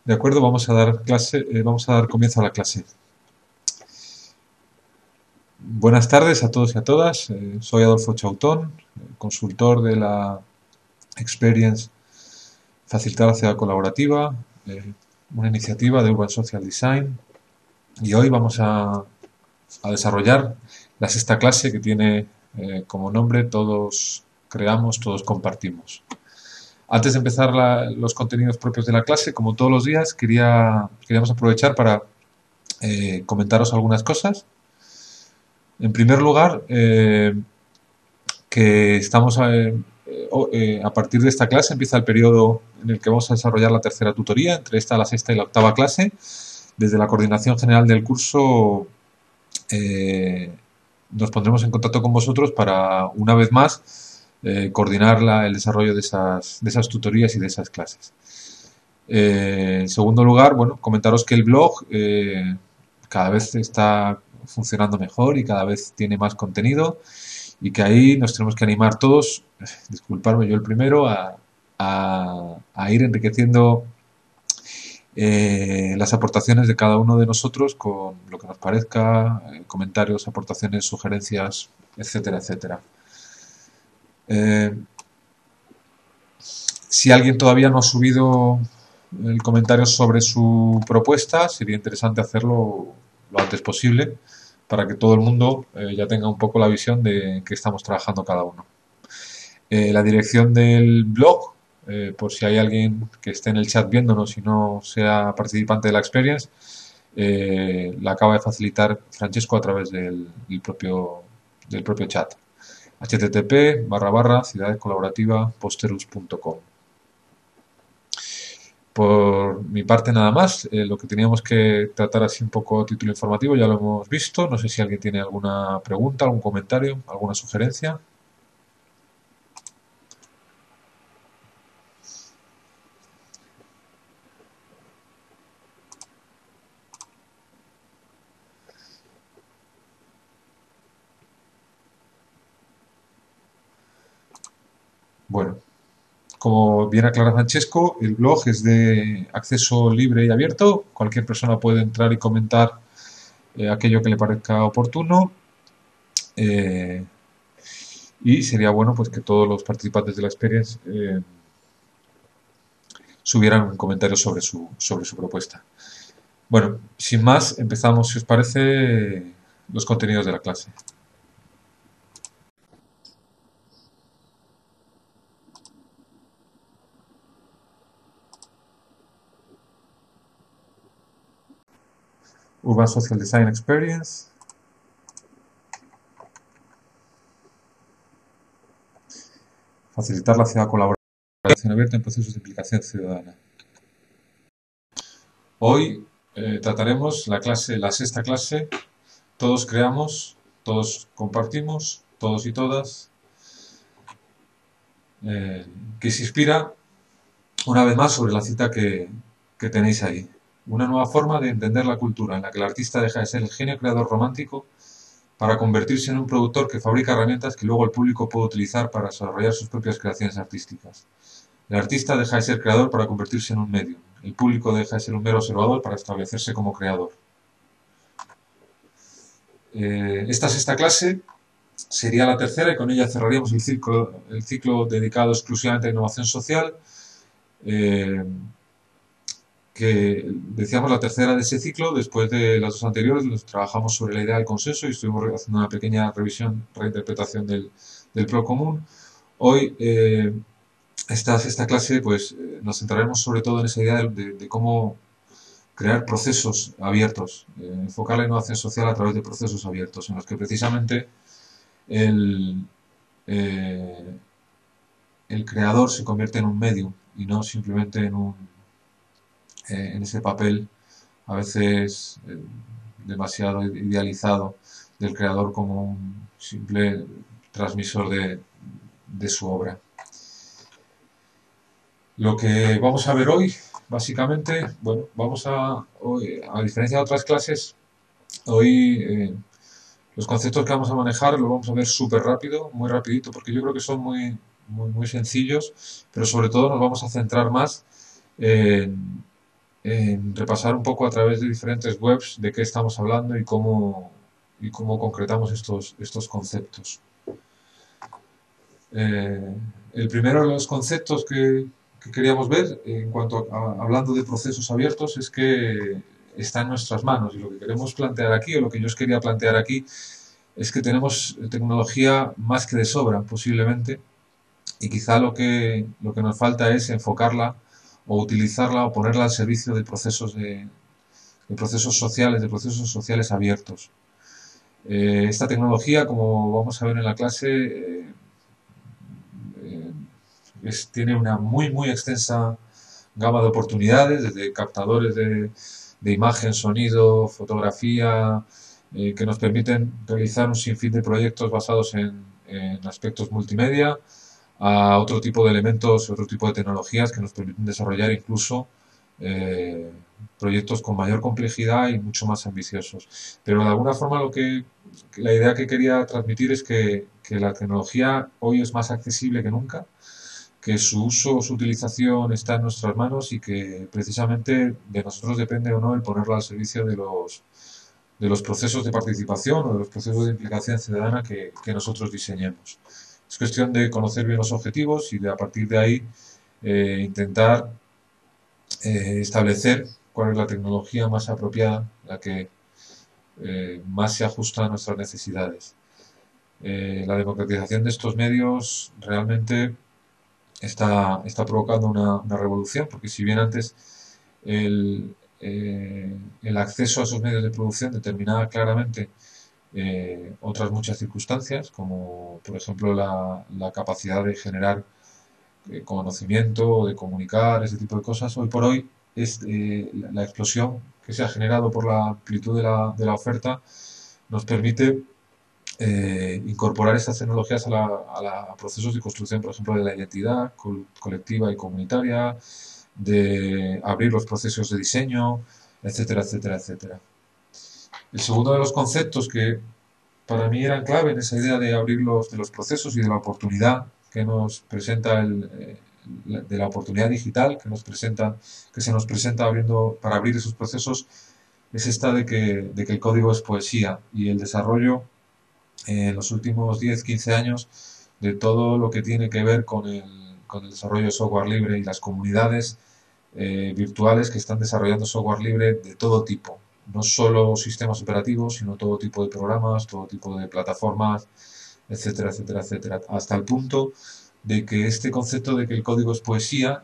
De acuerdo, vamos a dar comienzo a la clase. Buenas tardes a todos y a todas. Soy Adolfo Chautón, consultor de la Experience Facilitar la Ciudad Colaborativa, una iniciativa de Urban Social Design. Y hoy vamos a desarrollar la sexta clase que tiene como nombre Todos creamos, todos compartimos. Antes de empezar los contenidos propios de la clase, como todos los días, queríamos aprovechar para comentaros algunas cosas. En primer lugar, que estamos a partir de esta clase empieza el periodo en el que vamos a desarrollar la tercera tutoría, entre esta, la sexta y la octava clase. Desde la coordinación general del curso nos pondremos en contacto con vosotros para, una vez más, coordinar el desarrollo de esas tutorías y de esas clases. En segundo lugar, bueno, comentaros que el blog cada vez está funcionando mejor y cada vez tiene más contenido y que ahí nos tenemos que animar todos, disculparme yo el primero, a ir enriqueciendo las aportaciones de cada uno de nosotros con lo que nos parezca, comentarios, aportaciones, sugerencias, etcétera, etcétera. Si alguien todavía no ha subido el comentario sobre su propuesta, sería interesante hacerlo lo antes posible para que todo el mundo ya tenga un poco la visión de qué estamos trabajando cada uno. La dirección del blog, por si hay alguien que esté en el chat viéndonos y no sea participante de la Experience, la acaba de facilitar Francesco a través del propio chat. http://ciudadescolaborativa.posterus.com. Por mi parte nada más, lo que teníamos que tratar así un poco a título informativo ya lo hemos visto. No sé si alguien tiene alguna pregunta, algún comentario, alguna sugerencia. Bueno, como bien aclara Francesco, el blog es de acceso libre y abierto. Cualquier persona puede entrar y comentar aquello que le parezca oportuno. Y sería bueno pues que todos los participantes de la Experience subieran un comentario sobre su propuesta. Bueno, sin más, empezamos, si os parece, los contenidos de la clase. Urban Social Design Experience. Facilitar la ciudad colaboración abierta en procesos de implicación ciudadana. Hoy trataremos la sexta clase, Todos creamos, todos compartimos, todos y todas, que se inspira una vez más sobre la cita que tenéis ahí. Una nueva forma de entender la cultura en la que el artista deja de ser el genio creador romántico para convertirse en un productor que fabrica herramientas que luego el público puede utilizar para desarrollar sus propias creaciones artísticas. El artista deja de ser creador para convertirse en un medio. El público deja de ser un mero observador para establecerse como creador. Esta sexta clase sería la tercera y con ella cerraríamos el ciclo dedicado exclusivamente a innovación social, que decíamos la tercera de ese ciclo. Después de las dos anteriores los trabajamos sobre la idea del consenso y estuvimos haciendo una pequeña reinterpretación del pro común. Hoy, esta clase, pues nos centraremos sobre todo en esa idea de cómo crear procesos abiertos, enfocar la innovación social a través de procesos abiertos, en los que precisamente el creador se convierte en un medio y no simplemente en ese papel a veces demasiado idealizado del creador como un simple transmisor de su obra. Lo que vamos a ver hoy, básicamente, bueno, a diferencia de otras clases, hoy los conceptos que vamos a manejar los vamos a ver súper rápido, muy rapidito, porque yo creo que son muy sencillos, pero sobre todo nos vamos a centrar más en repasar un poco a través de diferentes webs de qué estamos hablando y cómo concretamos estos conceptos. Eh, el primero de los conceptos que queríamos ver en cuanto a hablando de procesos abiertos es que está en nuestras manos, y lo que queremos plantear aquí, o lo que yo os quería plantear aquí, es que tenemos tecnología más que de sobra posiblemente, y quizá lo que nos falta es enfocarla o utilizarla o ponerla al servicio de de procesos sociales abiertos. Esta tecnología, como vamos a ver en la clase, eh, tiene una muy extensa gama de oportunidades, desde captadores de imagen, sonido, fotografía, que nos permiten realizar un sinfín de proyectos basados en aspectos multimedia, a otro tipo de elementos, otro tipo de tecnologías que nos permiten desarrollar incluso eh, proyectos con mayor complejidad y mucho más ambiciosos. Pero de alguna forma la idea que quería transmitir es que la tecnología hoy es más accesible que nunca, que su uso o su utilización está en nuestras manos y que precisamente de nosotros depende o no el ponerla al servicio de los procesos de participación o de los procesos de implicación ciudadana que nosotros diseñemos. Es cuestión de conocer bien los objetivos y de a partir de ahí intentar establecer cuál es la tecnología más apropiada, la que más se ajusta a nuestras necesidades. La democratización de estos medios realmente está provocando una revolución, porque si bien antes el acceso a esos medios de producción determinaba claramente otras muchas circunstancias, como por ejemplo la capacidad de generar conocimiento, de comunicar, ese tipo de cosas, hoy por hoy es la explosión que se ha generado por la amplitud de la oferta nos permite incorporar estas tecnologías a procesos de construcción, por ejemplo, de la identidad colectiva y comunitaria, de abrir los procesos de diseño, etcétera, etcétera, etcétera. El segundo de los conceptos que para mí eran clave en esa idea de abrir de los procesos y de la oportunidad que nos presenta de la oportunidad digital que se nos presenta para abrir esos procesos, es esta de que el código es poesía y el desarrollo en los últimos 10 15 años de todo lo que tiene que ver con el desarrollo de software libre y las comunidades virtuales que están desarrollando software libre de todo tipo. No solo sistemas operativos, sino todo tipo de programas, todo tipo de plataformas, etcétera, etcétera, etcétera. Hasta el punto de que este concepto de que el código es poesía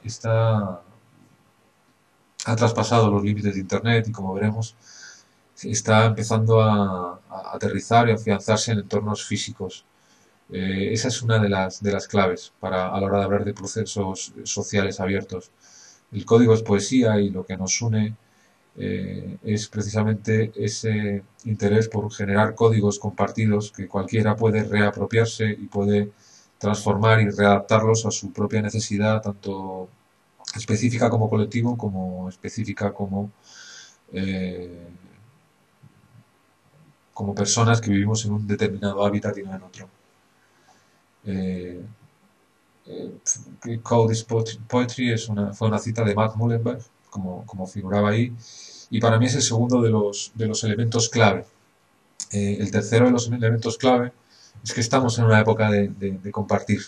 ha traspasado los límites de Internet y, como veremos, está empezando a aterrizar y a afianzarse en entornos físicos. Esa es una de las claves a la hora de hablar de procesos sociales abiertos. El código es poesía y lo que nos une es precisamente ese interés por generar códigos compartidos que cualquiera puede reapropiarse y puede transformar y readaptarlos a su propia necesidad, tanto específica como colectivo, como específica eh, como personas que vivimos en un determinado hábitat y no en otro. Eh, Code is Poetry fue una cita de Matt Mullenberg, como figuraba ahí, y para mí es el segundo de los elementos clave. El tercero de los elementos clave es que estamos en una época de compartir.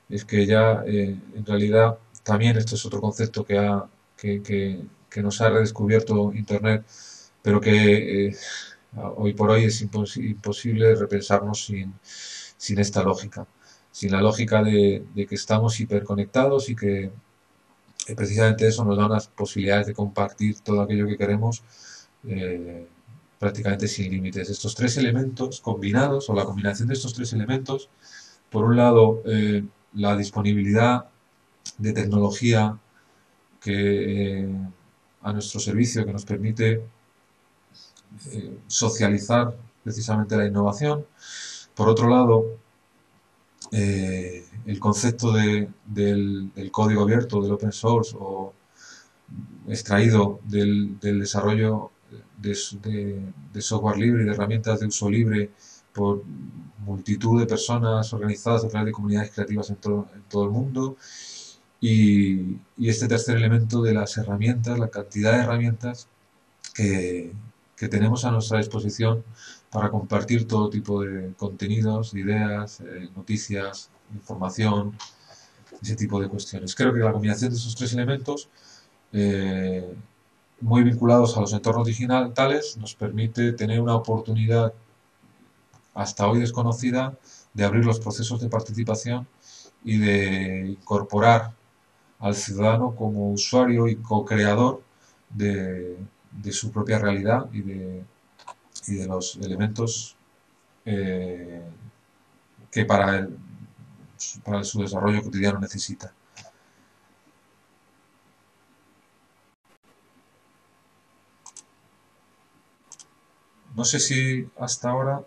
Es que ya en realidad también esto es otro concepto que nos ha redescubierto Internet, pero que hoy por hoy es imposible repensarnos sin esta lógica, sin la lógica de que estamos hiperconectados y que precisamente eso nos da unas posibilidades de compartir todo aquello que queremos eh, prácticamente sin límites. Estos tres elementos combinados, o la combinación de estos tres elementos, por un lado, la disponibilidad de tecnología a nuestro servicio que nos permite socializar precisamente la innovación. Por otro lado, el concepto del código abierto, del open source, o extraído del desarrollo de software libre y de herramientas de uso libre por multitud de personas organizadas a través de comunidades creativas en todo el mundo. Y este tercer elemento de las herramientas, la cantidad de herramientas que, que tenemos a nuestra disposición para compartir todo tipo de contenidos, ideas, noticias, información, ese tipo de cuestiones. Creo que la combinación de esos tres elementos, eh, muy vinculados a los entornos digitales, nos permite tener una oportunidad hasta hoy desconocida de abrir los procesos de participación y de incorporar al ciudadano como usuario y co-creador de su propia realidad y de los elementos eh, que para su desarrollo cotidiano necesita. No sé si hasta ahora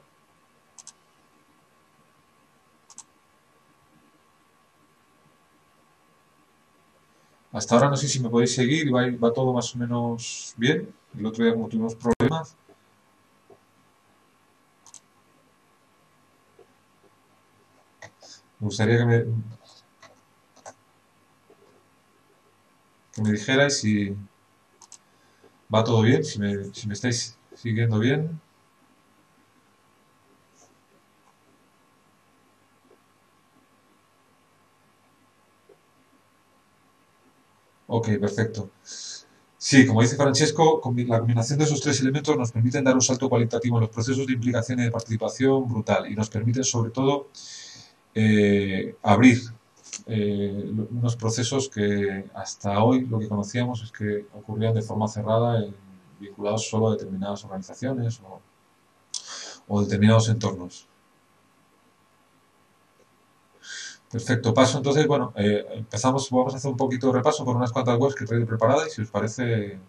no sé si me podéis seguir, va todo más o menos bien. El otro día como tuvimos problemas, me gustaría que me dijerais si va todo bien, si me estáis siguiendo bien. Ok, perfecto. Sí, como dice Francesco, la combinación de esos tres elementos nos permiten dar un salto cualitativo en los procesos de implicación y de participación brutal y nos permiten sobre todo abrir unos procesos que hasta hoy lo que conocíamos es que ocurrían de forma cerrada, vinculados solo a determinadas organizaciones o determinados entornos. Perfecto, paso entonces, bueno, empezamos, vamos a hacer un poquito de repaso por unas cuantas webs que he traído preparadas y si os parece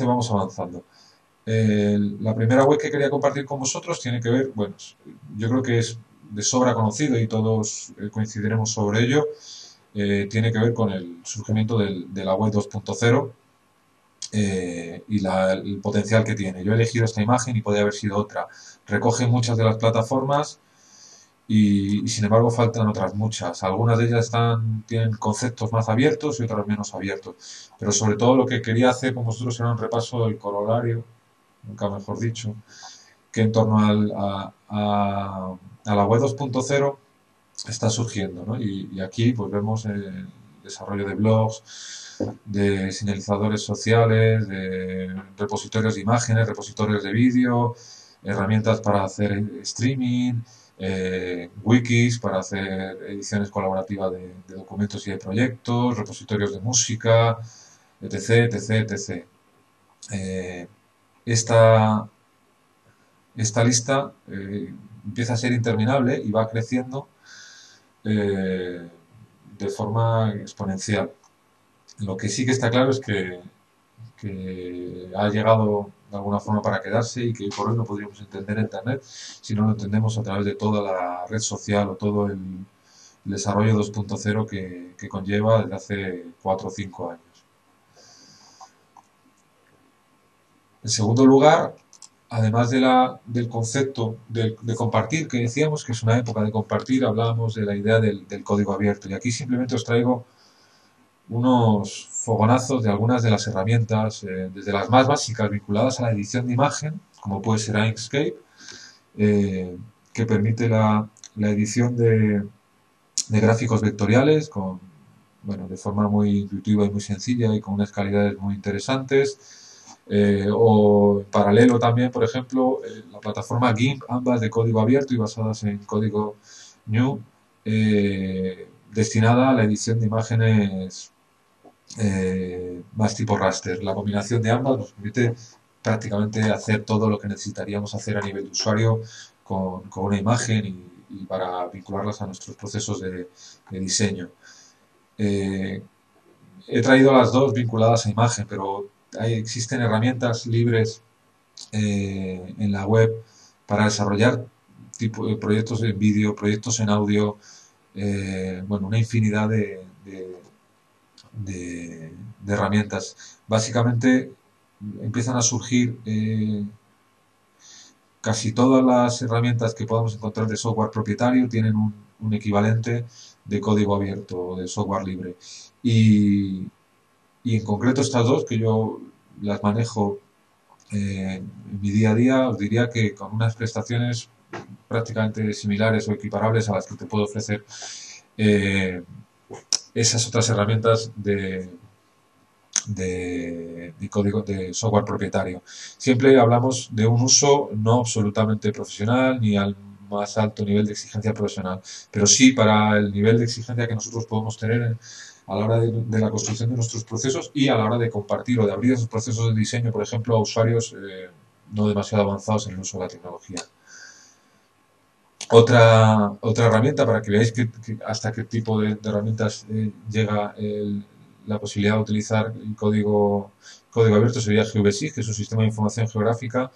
vamos avanzando. La primera web que quería compartir con vosotros tiene que ver, bueno, yo creo que es de sobra conocido y todos coincidiremos sobre ello, tiene que ver con el surgimiento de la web 2.0 y el potencial que tiene. Yo he elegido esta imagen y podría haber sido otra. Recoge muchas de las plataformas y, sin embargo faltan otras muchas. Algunas de ellas tienen conceptos más abiertos y otras menos abiertos. Pero sobre todo lo que quería hacer con vosotros era un repaso del corolario, nunca mejor dicho, que en torno a la web 2.0 está surgiendo, ¿no? Y aquí pues vemos el desarrollo de blogs, de señalizadores sociales, de repositorios de imágenes, repositorios de vídeo, herramientas para hacer streaming, wikis para hacer ediciones colaborativas de documentos y de proyectos, repositorios de música, etc, etc, etc. Eh, esta, esta lista empieza a ser interminable y va creciendo eh, de forma exponencial. Lo que sí que está claro es que ha llegado de alguna forma para quedarse y que hoy por hoy no podríamos entender Internet si no lo entendemos a través de toda la red social o todo el desarrollo 2.0 que conlleva desde hace 4 o 5 años. En segundo lugar, además del concepto de compartir, que decíamos que es una época de compartir, hablábamos de la idea del código abierto. Y aquí simplemente os traigo unos fogonazos de algunas de las herramientas, desde las más básicas vinculadas a la edición de imagen, como puede ser Inkscape, que permite la edición de gráficos vectoriales bueno, de forma muy intuitiva y muy sencilla y con unas calidades muy interesantes. O en paralelo también, por ejemplo, la plataforma GIMP, ambas de código abierto y basadas en código GNU, destinada a la edición de imágenes más tipo raster. La combinación de ambas nos permite prácticamente hacer todo lo que necesitaríamos hacer a nivel de usuario con una imagen y para vincularlas a nuestros procesos de diseño. Eh, He traído las dos vinculadas a imagen, pero existen herramientas libres en la web para desarrollar proyectos en vídeo, proyectos en audio, bueno, una infinidad de herramientas. Básicamente empiezan a surgir casi todas las herramientas que podamos encontrar de software propietario tienen un equivalente de código abierto o de software libre. Y, y en concreto estas dos, que yo las manejo en mi día a día, os diría que con unas prestaciones prácticamente similares o equiparables a las que te puedo ofrecer eh, esas otras herramientas de código de software propietario. Siempre hablamos de un uso no absolutamente profesional ni al más alto nivel de exigencia profesional, pero sí para el nivel de exigencia que nosotros podemos tener a la hora de la construcción de nuestros procesos y a la hora de compartir o de abrir esos procesos de diseño, por ejemplo, a usuarios no demasiado avanzados en el uso de la tecnología. Otra herramienta para que veáis hasta qué tipo de herramientas llega la posibilidad de utilizar el código abierto sería GVSIG, que es un sistema de información geográfica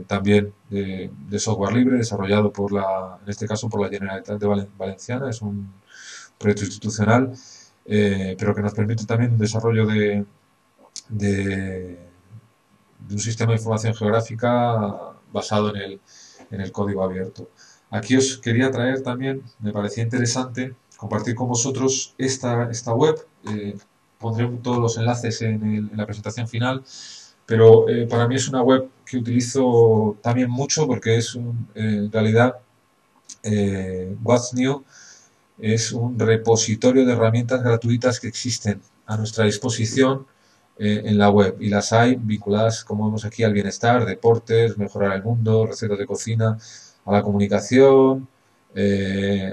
también de software libre, desarrollado en este caso por la Generalitat de Valenciana. Es un proyecto institucional, pero que nos permite también un desarrollo de, de un sistema de información geográfica basado en el código abierto. Aquí os quería traer también, me parecía interesante compartir con vosotros esta web. Pondré todos los enlaces en la presentación final, pero para mí es una web que utilizo también mucho porque es en realidad What's New es un repositorio de herramientas gratuitas que existen a nuestra disposición en la web y las hay vinculadas, como vemos aquí, al bienestar, deportes, mejorar el mundo, recetas de cocina, a la comunicación,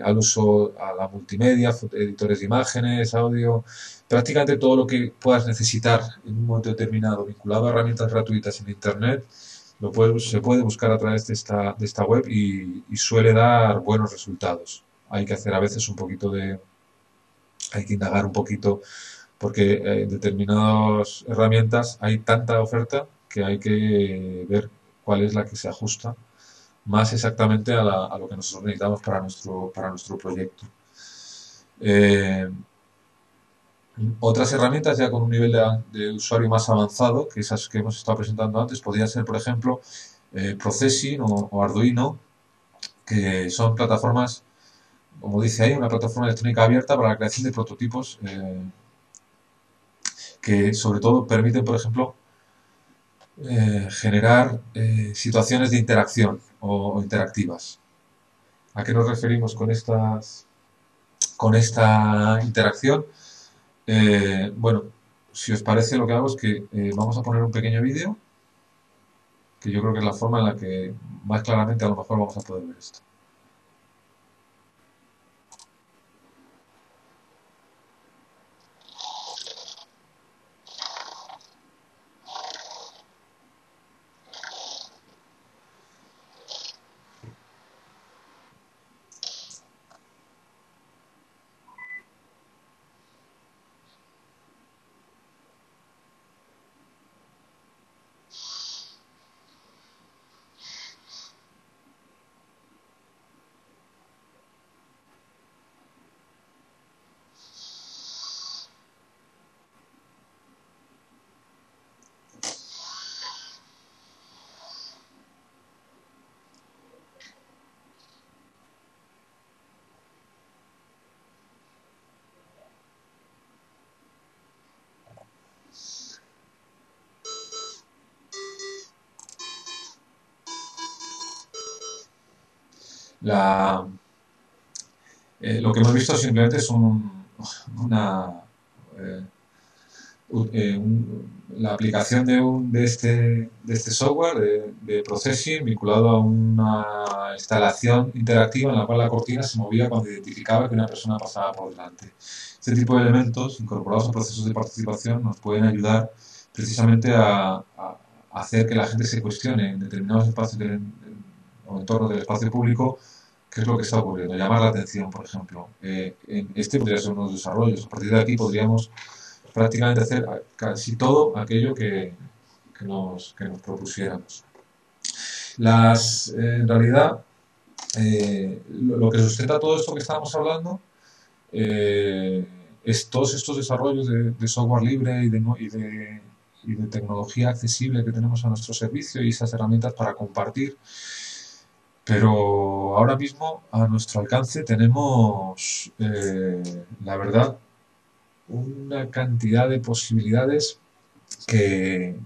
al uso, a la multimedia, editores de imágenes, audio, prácticamente todo lo que puedas necesitar en un momento determinado vinculado a herramientas gratuitas en Internet. Se puede buscar a través de esta web y suele dar buenos resultados. Hay que hacer a veces hay que indagar un poquito porque en determinadas herramientas hay tanta oferta que hay que ver cuál es la que se ajusta más exactamente a lo que nosotros necesitamos para nuestro proyecto. Otras herramientas ya con un nivel de usuario más avanzado, que esas que hemos estado presentando antes, podrían ser, por ejemplo, Processing o Arduino, que son plataformas, como dice ahí, una plataforma electrónica abierta para la creación de prototipos que sobre todo permiten, por ejemplo, generar situaciones de interacción o interactivas. ¿A qué nos referimos con esta interacción? Bueno, si os parece, lo que hago es que vamos a poner un pequeño vídeo, que yo creo que es la forma en la que más claramente a lo mejor vamos a poder ver esto. La, lo que hemos visto simplemente es una, eh, la aplicación de este software de processing vinculado a una instalación interactiva en la cual la cortina se movía cuando identificaba que una persona pasaba por delante. Este tipo de elementos incorporados a procesos de participación nos pueden ayudar precisamente a hacer que la gente se cuestione en determinados espacios o entornos del espacio público qué es lo que está ocurriendo, llamar la atención, por ejemplo. Este podría ser uno de los desarrollos. A partir de aquí podríamos prácticamente hacer casi todo aquello que nos propusiéramos. En realidad, lo que sustenta todo esto que estábamos hablando es todos estos desarrollos de software libre y de tecnología accesible que tenemos a nuestro servicio y esas herramientas para compartir. Pero ahora mismo a nuestro alcance tenemos, la verdad, una cantidad de posibilidades que,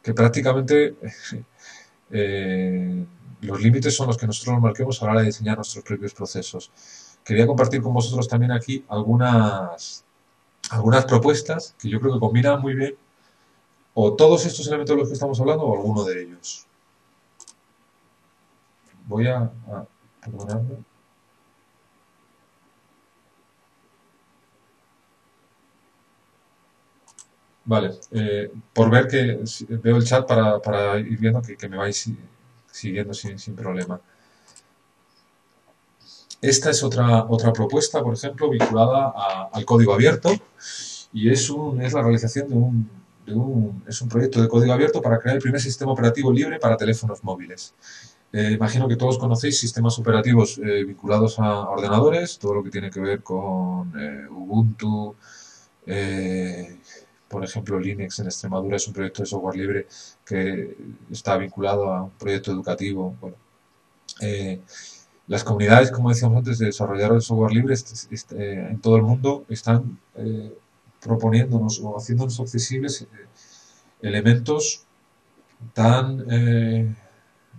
que prácticamente eh, los límites son los que nosotros nos marquemos a la hora de diseñar nuestros propios procesos. Quería compartir con vosotros también aquí algunas propuestas que yo creo que combinan muy bien o todos estos elementos de los que estamos hablando o alguno de ellos. Voy perdonadme. Vale, por ver que veo el chat para ir viendo que me vais siguiendo sin problema. Esta es otra propuesta, por ejemplo, vinculada al código abierto y es la realización es un proyecto de código abierto para crear el primer sistema operativo libre para teléfonos móviles. Imagino que todos conocéis sistemas operativos vinculados a ordenadores, todo lo que tiene que ver con Ubuntu, eh, por ejemplo, Linux en Extremadura es un proyecto de software libre que está vinculado a un proyecto educativo. Bueno, eh, las comunidades, como decíamos antes, de desarrolladores de software libre en todo el mundo están proponiéndonos o haciéndonos accesibles elementos tan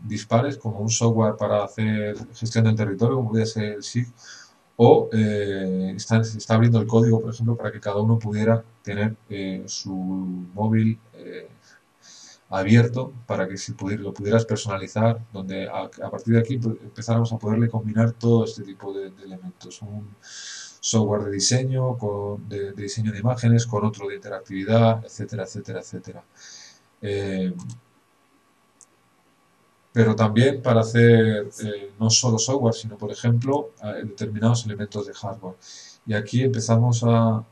dispares como un software para hacer gestión del territorio, como podría ser el SIG, o se está abriendo el código, por ejemplo, para que cada uno pudiera tener su móvil abierto para que lo pudieras personalizar, donde a partir de aquí pues, empezáramos a poderle combinar todo este tipo de elementos. Un software de diseño, de diseño de imágenes, con otro de interactividad, etcétera, etcétera, etcétera. Eh, pero también para hacer no solo software, sino, por ejemplo, determinados elementos de hardware. Y aquí empezamos a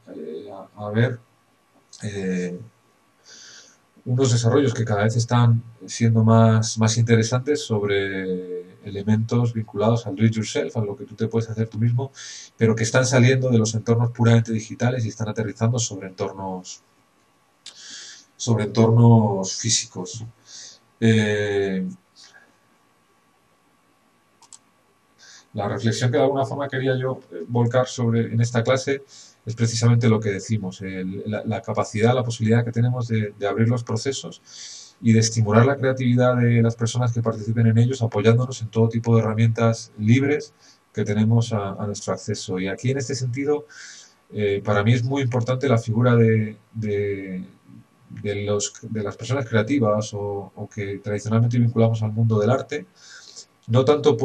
ver eh, unos desarrollos que cada vez están siendo más interesantes sobre elementos vinculados al do it yourself, a lo que tú te puedes hacer tú mismo, pero que están saliendo de los entornos puramente digitales y están aterrizando sobre entornos físicos. Eh, la reflexión que de alguna forma quería yo volcar en esta clase es precisamente lo que decimos, la capacidad, la posibilidad que tenemos de abrir los procesos y de estimular la creatividad de las personas que participen en ellos, apoyándonos en todo tipo de herramientas libres que tenemos a nuestro acceso. Y aquí, en este sentido, para mí es muy importante la figura de las personas creativas o que tradicionalmente vinculamos al mundo del arte, no tanto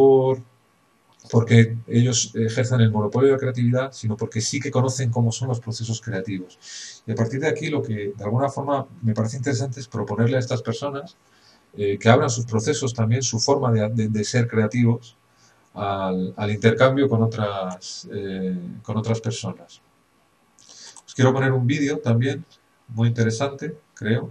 porque ellos ejerzan el monopolio de la creatividad, sino porque sí que conocen cómo son los procesos creativos. Y a partir de aquí, lo que de alguna forma me parece interesante es proponerle a estas personas que abran sus procesos también, su forma de ser creativos al intercambio con otras personas. Os quiero poner un vídeo también, muy interesante, creo.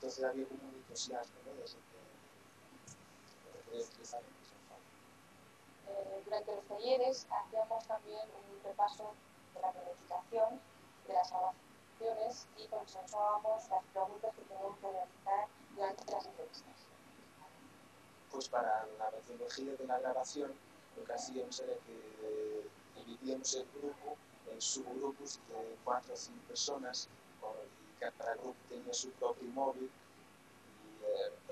entonces había como un entusiasmo, ¿no? Desde que poder utilizar la misma forma. Durante los talleres hacíamos también un repaso de la planificación de las grabaciones y consensuábamos las preguntas que teníamos que realizar durante las entrevistas. Pues para la metodología de la grabación, lo que hacíamos era que dividíamos el grupo en subgrupos de 4 o 5 personas, y cada grupo tenía su propio móvil, y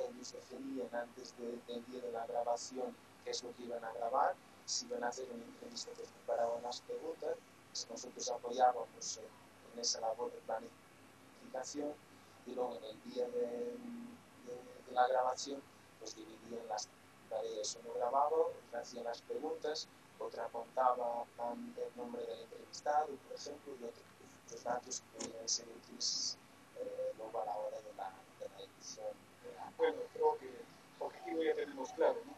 ellos definían antes del día de la grabación qué es lo que iban a grabar, si iban a hacer una entrevista, pues preparaban las preguntas, nosotros apoyábamos en esa labor de planificación, y luego en el día de la grabación pues dividían las tareas. Uno grababa, otra hacía las preguntas, otra contaba el nombre del entrevistado, por ejemplo, y otros datos que podían ser útiles luego a la hora de la edición. Bueno, creo que el objetivo ya tenemos claro, ¿no?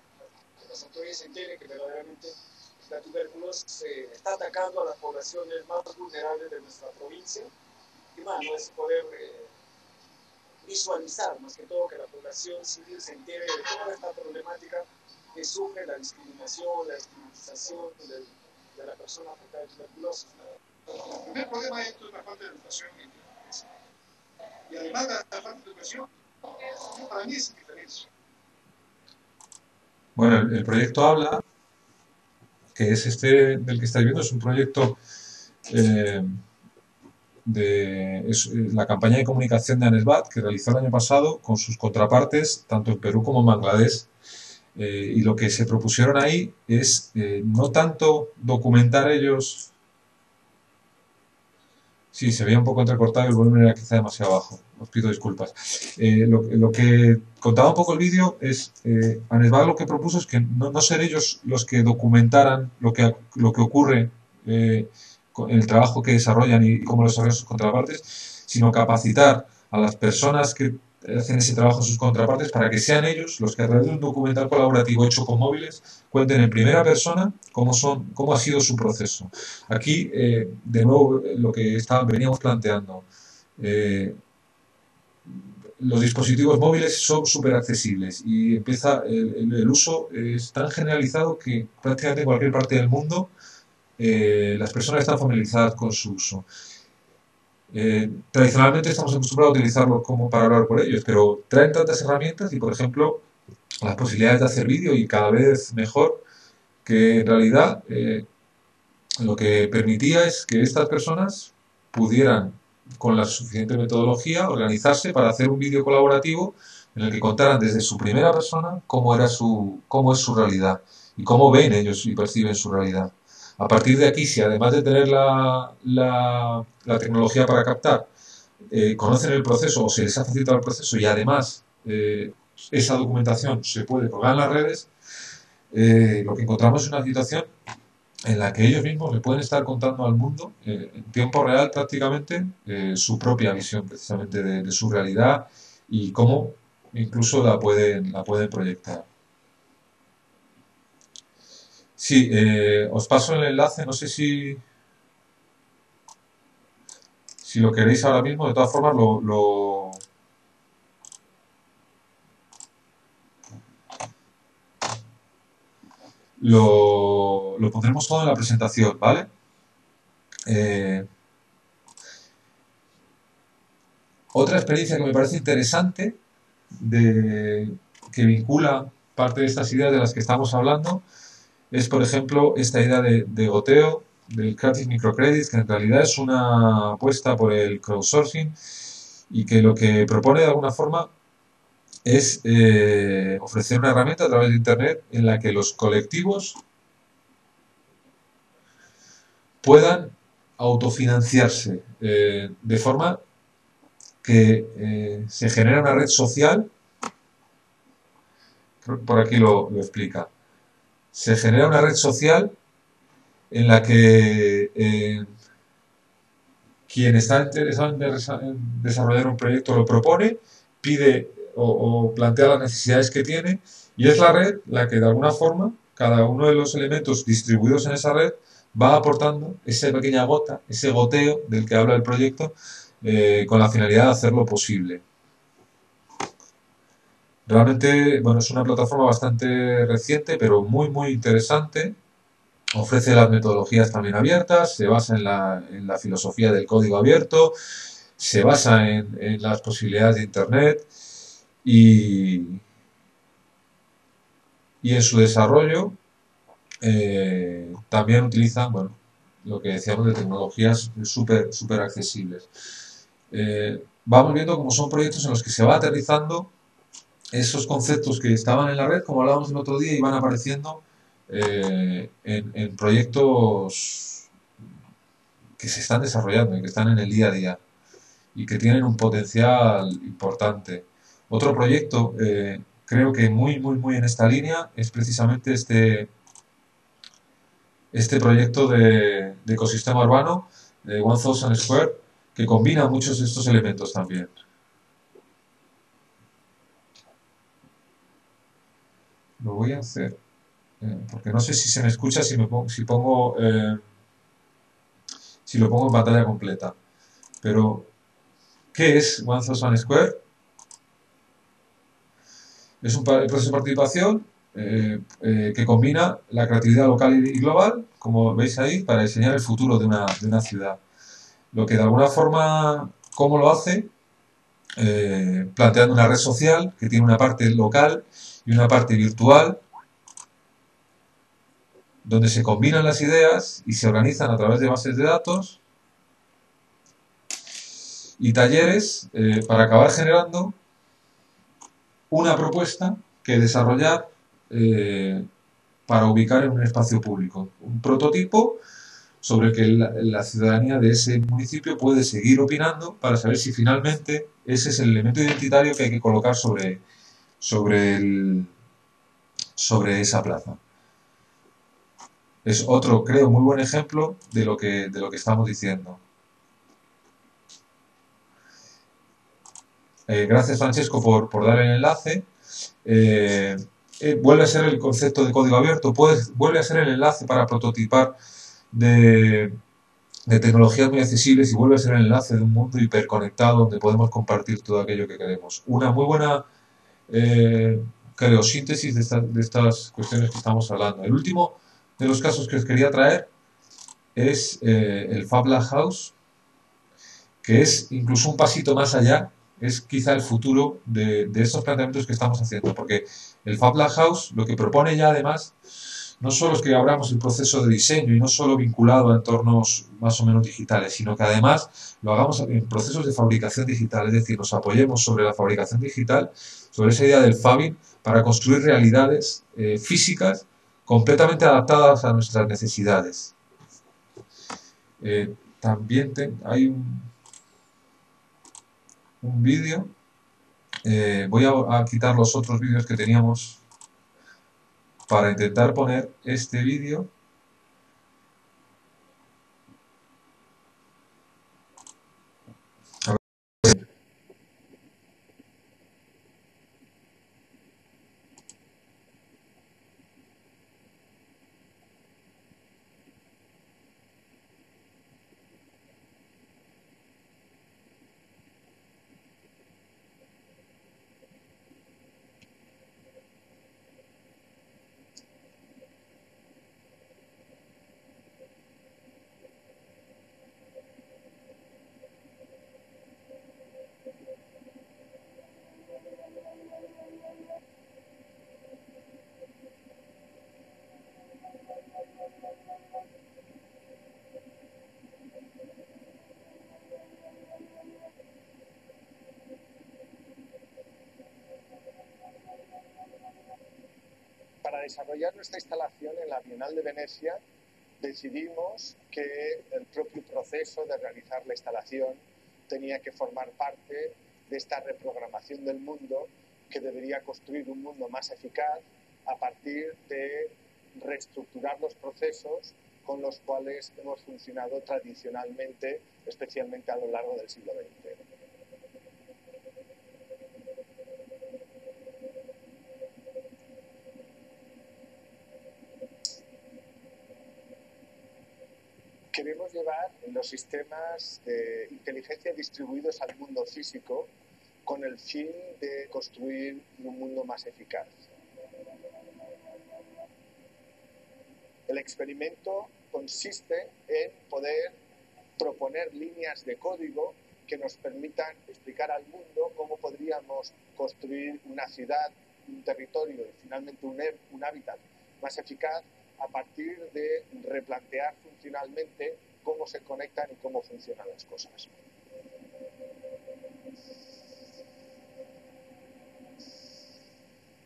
Que las autoridades se enteren que verdaderamente la tuberculosis está atacando a las poblaciones más vulnerables de nuestra provincia, y más, no es poder visualizar, más que todo, que la población civil se entere de toda esta problemática que sufre la discriminación, la estigmatización de la persona afectada de tuberculosis. El primer problema de esto es la falta de educación en la empresa. Y además de la falta de educación, para mí es indiferencia. Bueno, el proyecto habla, que es este del que estáis viendo, es un proyecto es la campaña de comunicación de ANESBAT que realizó el año pasado con sus contrapartes, tanto en Perú como en Bangladesh. Y lo que se propusieron ahí es no tanto documentar ellos. Sí, se veía un poco entrecortado y el volumen era quizá demasiado bajo. Os pido disculpas. Lo que contaba un poco el vídeo es, ANESBAT lo que propuso es que no ser ellos los que documentaran lo que ocurre en el trabajo que desarrollan y cómo lo desarrollan sus contrapartes, sino capacitar a las personas que hacen ese trabajo en sus contrapartes para que sean ellos los que a través de un documental colaborativo hecho con móviles cuenten en primera persona cómo ha sido su proceso. Aquí, de nuevo, lo que veníamos planteando, los dispositivos móviles son súper accesibles y empieza el uso es tan generalizado que prácticamente en cualquier parte del mundo las personas están familiarizadas con su uso. Tradicionalmente estamos acostumbrados a utilizarlos como para hablar por ellos, pero traen tantas herramientas y, por ejemplo, las posibilidades de hacer vídeo y cada vez mejor, que en realidad lo que permitía es que estas personas pudieran, con la suficiente metodología, organizarse para hacer un vídeo colaborativo en el que contaran desde su primera persona cómo es su realidad y cómo ven ellos y perciben su realidad. A partir de aquí, si además de tener la tecnología para captar, conocen el proceso o se les ha facilitado el proceso y además esa documentación se puede colgar en las redes, lo que encontramos es una situación en la que ellos mismos le pueden estar contando al mundo en tiempo real prácticamente su propia visión precisamente de su realidad y cómo incluso la pueden proyectar. Sí, os paso el enlace, no sé si lo queréis ahora mismo, de todas formas lo pondremos todo en la presentación, ¿vale? Otra experiencia que me parece interesante, que vincula parte de estas ideas de las que estamos hablando, es, por ejemplo, esta idea de goteo, del Creative Microcredits, que en realidad es una apuesta por el crowdsourcing y que lo que propone de alguna forma es ofrecer una herramienta a través de Internet en la que los colectivos puedan autofinanciarse de forma que se genera una red social, por aquí lo explica, se genera una red social en la que quien está interesado en desarrollar un proyecto lo propone, pide o plantea las necesidades que tiene y es la red la que de alguna forma, cada uno de los elementos distribuidos en esa red va aportando esa pequeña gota, ese goteo del que habla el proyecto con la finalidad de hacerlo posible. Realmente, bueno, es una plataforma bastante reciente, pero muy, muy interesante. Ofrece las metodologías también abiertas, se basa en la filosofía del código abierto, se basa en las posibilidades de Internet y, y en su desarrollo también utilizan, bueno, lo que decíamos de tecnologías súper accesibles. Vamos viendo cómo son proyectos en los que se va aterrizando esos conceptos que estaban en la red, como hablábamos el otro día, y van apareciendo en proyectos que se están desarrollando y que están en el día a día y que tienen un potencial importante. Otro proyecto, creo que muy en esta línea, es precisamente este proyecto de ecosistema urbano de 1000 Square, que combina muchos de estos elementos también. Lo voy a hacer, porque no sé si se me escucha si lo pongo en pantalla completa. Pero, ¿qué es 1000 Square? Es un proceso de participación que combina la creatividad local y global, como veis ahí, para diseñar el futuro de una ciudad. Lo que de alguna forma, ¿cómo lo hace? Planteando una red social que tiene una parte local y una parte virtual, donde se combinan las ideas y se organizan a través de bases de datos y talleres para acabar generando una propuesta que desarrollar para ubicar en un espacio público. Un prototipo sobre el que la ciudadanía de ese municipio puede seguir opinando para saber si finalmente ese es el elemento identitario que hay que colocar sobre, sobre esa plaza. Es otro, creo, muy buen ejemplo de lo que estamos diciendo. Gracias, Francesco, por dar el enlace. Vuelve a ser el concepto de código abierto, vuelve a ser el enlace para prototipar de, de tecnologías muy accesibles y vuelve a ser el enlace de un mundo hiperconectado donde podemos compartir todo aquello que queremos. Una muy buena, creo, síntesis de estas cuestiones que estamos hablando. El último de los casos que os quería traer es el Fab Lab House, que es incluso un pasito más allá, es quizá el futuro de estos planteamientos que estamos haciendo, porque el Fab Lab House lo que propone ya además no solo es que abramos el proceso de diseño y no solo vinculado a entornos más o menos digitales, sino que además lo hagamos en procesos de fabricación digital, es decir, nos apoyemos sobre la fabricación digital, sobre esa idea del fabbing, para construir realidades físicas completamente adaptadas a nuestras necesidades. También hay un vídeo. Voy a quitar los otros vídeos que teníamos para intentar poner este vídeo. Para desarrollar nuestra instalación en la Bienal de Venecia, decidimos que el propio proceso de realizar la instalación tenía que formar parte de esta reprogramación del mundo que debería construir un mundo más eficaz a partir de reestructurar los procesos con los cuales hemos funcionado tradicionalmente, especialmente a lo largo del siglo XX. Queremos llevar los sistemas de inteligencia distribuidos al mundo físico con con el fin de construir un mundo más eficaz. El experimento consiste en poder proponer líneas de código que nos permitan explicar al mundo cómo podríamos construir una ciudad, un territorio y finalmente un hábitat más eficaz a partir de replantear funcionalmente cómo se conectan y cómo funcionan las cosas.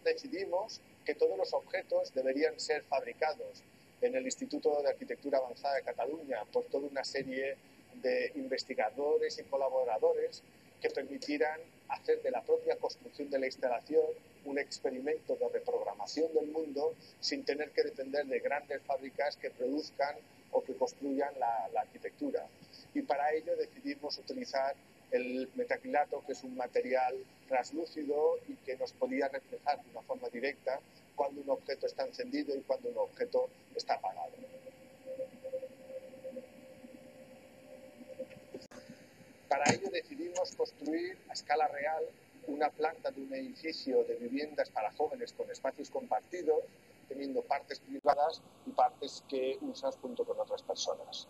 Decidimos que todos los objetos deberían ser fabricados en el Instituto de Arquitectura Avanzada de Cataluña por toda una serie de investigadores y colaboradores que permitieran hacer de la propia construcción de la instalación un experimento de reprogramación del mundo sin tener que depender de grandes fábricas que produzcan o que construyan la arquitectura. Y para ello decidimos utilizar el metacrilato, que es un material translúcido y que nos podía reflejar de una forma directa cuando un objeto está encendido y cuando un objeto está apagado. Para ello decidimos construir a escala real una planta de un edificio de viviendas para jóvenes con espacios compartidos, teniendo partes privadas y partes que usas junto con otras personas.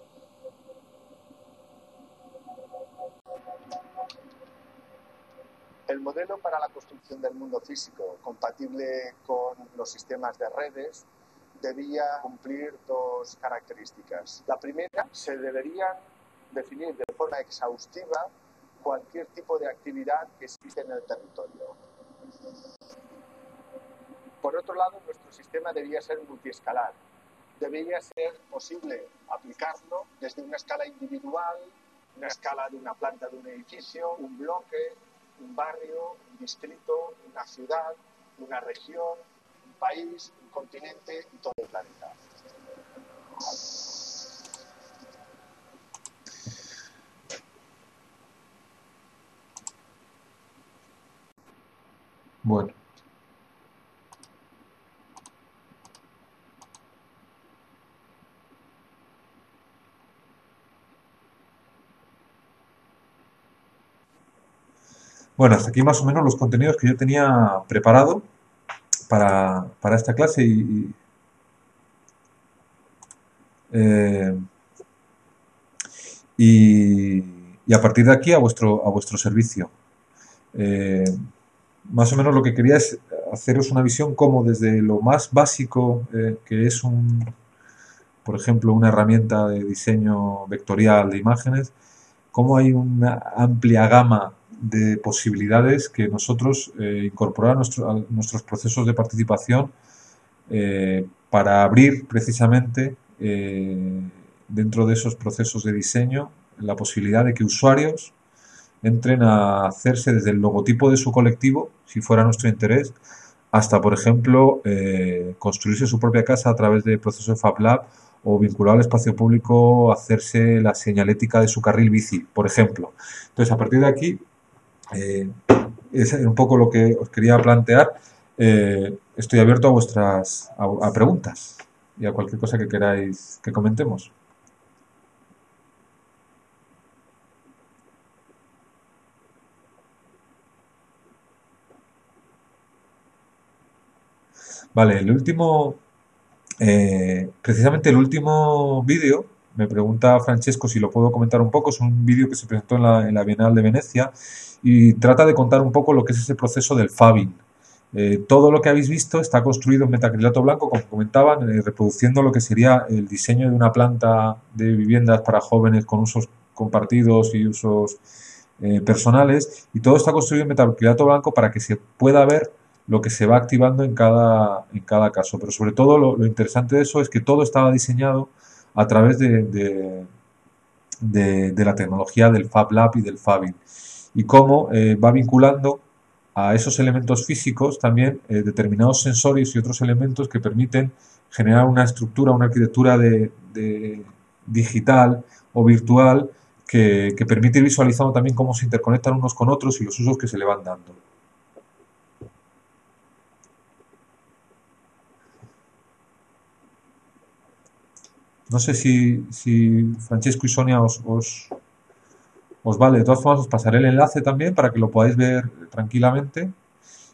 El modelo para la construcción del mundo físico, compatible con los sistemas de redes, debía cumplir dos características. La primera, se deberían definir de forma exhaustiva cualquier tipo de actividad que existe en el territorio. Por otro lado, nuestro sistema debía ser multiescalar. Debía ser posible aplicarlo desde una escala individual, una escala de una planta de un edificio, un bloque, un barrio, un distrito, una ciudad, una región, un país, un continente y todo el planeta. Bueno. Bueno, hasta aquí más o menos los contenidos que yo tenía preparado para esta clase y a partir de aquí a vuestro servicio. Más o menos lo que quería es haceros una visión como desde lo más básico, que es por ejemplo, una herramienta de diseño vectorial de imágenes, cómo hay una amplia gama de posibilidades que nosotros incorporar a nuestros procesos de participación para abrir precisamente dentro de esos procesos de diseño la posibilidad de que usuarios entren a hacerse desde el logotipo de su colectivo, si fuera nuestro interés, hasta, por ejemplo, construirse su propia casa a través de procesos de Fab Lab o vinculado al espacio público, hacerse la señalética de su carril bici, por ejemplo. Entonces, a partir de aquí, es un poco lo que os quería plantear. Estoy abierto a preguntas y a cualquier cosa que queráis que comentemos. Vale, precisamente el último vídeo, me pregunta Francesco si lo puedo comentar un poco, es un vídeo que se presentó en la Bienal de Venecia y trata de contar un poco lo que es ese proceso del fabbing. Todo lo que habéis visto está construido en metacrilato blanco, como comentaban, reproduciendo lo que sería el diseño de una planta de viviendas para jóvenes con usos compartidos y usos personales, y todo está construido en metacrilato blanco para que se pueda ver lo que se va activando en cada caso. Pero sobre todo lo interesante de eso es que todo estaba diseñado a través de la tecnología del Fab Lab y del fabbing. Y cómo va vinculando a esos elementos físicos también determinados sensores y otros elementos que permiten generar una estructura, una arquitectura digital o virtual que permite ir visualizando también cómo se interconectan unos con otros y los usos que se le van dando. No sé si Francesco y Sonia os os vale. De todas formas, os pasaré el enlace también para que lo podáis ver tranquilamente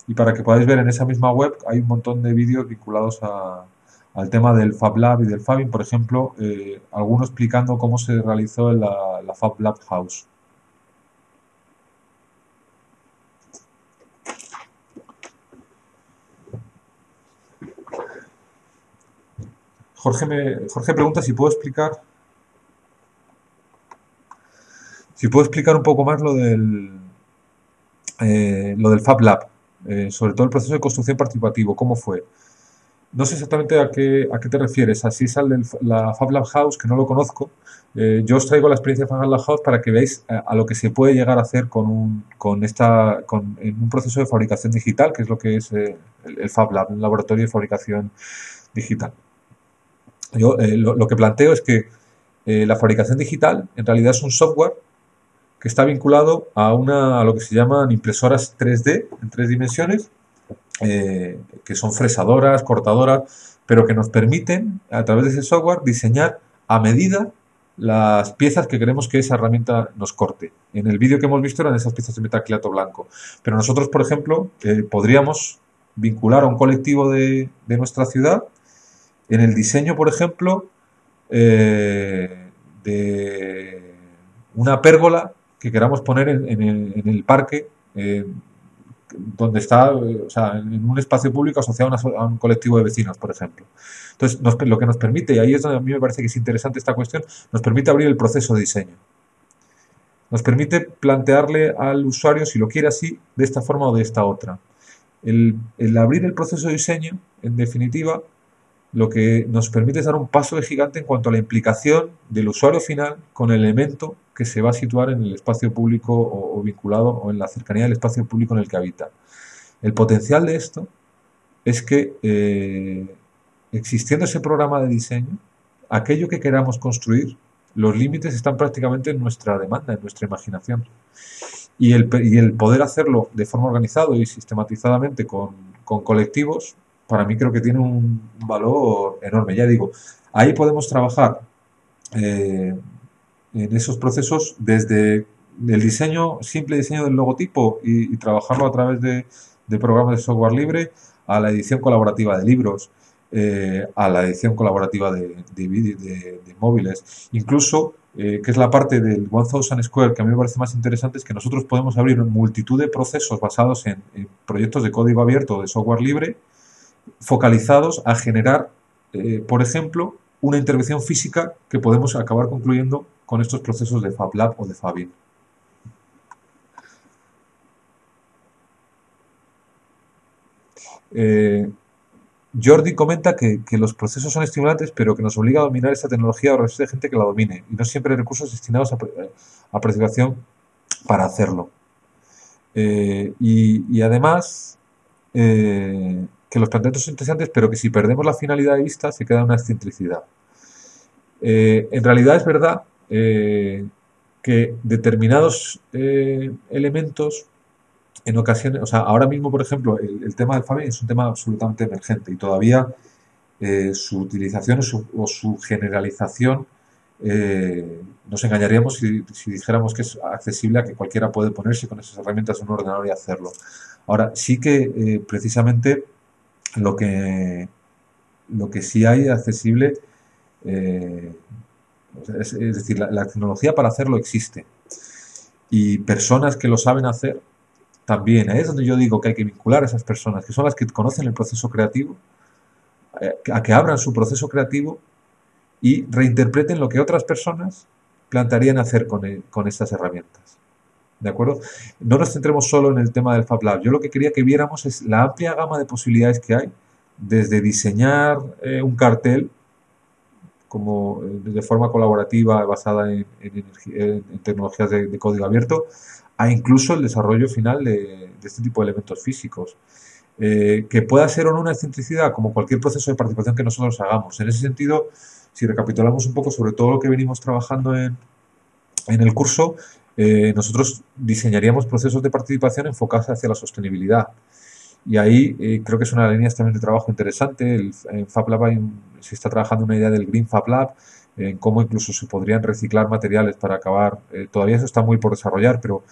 y para que podáis ver en esa misma web hay un montón de vídeos vinculados al tema del Fab Lab y del Fabbing, por ejemplo, alguno explicando cómo se realizó en la Fab Lab House. Jorge pregunta si puedo explicar un poco más lo del Fab Lab, sobre todo el proceso de construcción participativo, cómo fue. No sé exactamente a qué te refieres, así es la Fab Lab House, que no lo conozco. Yo os traigo la experiencia de Fab Lab House para que veáis a lo que se puede llegar a hacer en un proceso de fabricación digital, que es lo que es el Fab Lab, un laboratorio de fabricación digital. Yo lo que planteo es que la fabricación digital en realidad es un software que está vinculado a lo que se llaman impresoras 3D en 3 dimensiones, que son fresadoras, cortadoras, pero que nos permiten, a través de ese software, diseñar a medida las piezas que queremos que esa herramienta nos corte. En el vídeo que hemos visto eran esas piezas de metacrilato blanco. Pero nosotros, por ejemplo, podríamos vincular a un colectivo de nuestra ciudad en el diseño, por ejemplo, de una pérgola que queramos poner en el parque, donde está, o sea, en un espacio público asociado a un colectivo de vecinos, por ejemplo. Entonces, lo que nos permite, y ahí es donde a mí me parece que es interesante esta cuestión, nos permite abrir el proceso de diseño. Nos permite plantearle al usuario, si lo quiere así, de esta forma o de esta otra. El abrir el proceso de diseño, en definitiva, lo que nos permite es dar un paso de gigante en cuanto a la implicación del usuario final con el elemento que se va a situar en el espacio público o vinculado o en la cercanía del espacio público en el que habita. El potencial de esto es que, existiendo ese programa de diseño, aquello que queramos construir, los límites están prácticamente en nuestra demanda, en nuestra imaginación. Y el poder hacerlo de forma organizada y sistematizadamente con colectivos, para mí creo que tiene un valor enorme. Ya digo, ahí podemos trabajar en esos procesos desde el diseño, simple diseño del logotipo y trabajarlo a través de programas de software libre, a la edición colaborativa de libros, a la edición colaborativa de móviles. Incluso, que es la parte del 1000 Square que a mí me parece más interesante, es que nosotros podemos abrir multitud de procesos basados en proyectos de código abierto o de software libre, focalizados a generar, por ejemplo, una intervención física que podemos acabar concluyendo con estos procesos de Fab Lab o de Fabbing. Jordi comenta que los procesos son estimulantes, pero que nos obliga a dominar esta tecnología o resto de gente que la domine, y no siempre hay recursos destinados a participación para hacerlo. Y además, que los planteamientos son interesantes, pero que si perdemos la finalidad de vista se queda una excentricidad. En realidad es verdad que determinados elementos en ocasiones, o sea, ahora mismo, por ejemplo, el tema del Fabbing es un tema absolutamente emergente y todavía su utilización o su generalización, nos engañaríamos si dijéramos que es accesible a que cualquiera puede ponerse con esas herramientas en un ordenador y hacerlo. Ahora, sí que precisamente lo que sí hay accesible, es decir, la tecnología para hacerlo existe y personas que lo saben hacer también. Ahí es donde yo digo que hay que vincular a esas personas, que son las que conocen el proceso creativo, a que abran su proceso creativo y reinterpreten lo que otras personas plantearían hacer con estas herramientas. ¿De acuerdo? No nos centremos solo en el tema del Fab Lab. Yo lo que quería que viéramos es la amplia gama de posibilidades que hay, desde diseñar un cartel como de forma colaborativa basada en tecnologías de código abierto, a incluso el desarrollo final de este tipo de elementos físicos. Que pueda ser o no una excentricidad, como cualquier proceso de participación que nosotros hagamos. En ese sentido, si recapitulamos un poco sobre todo lo que venimos trabajando en el curso, nosotros diseñaríamos procesos de participación enfocados hacia la sostenibilidad. Y ahí creo que es una línea también de trabajo interesante. En Fab Lab se está trabajando una idea del Green Fab Lab, en cómo incluso se podrían reciclar materiales para acabar. Todavía eso está muy por desarrollar, pero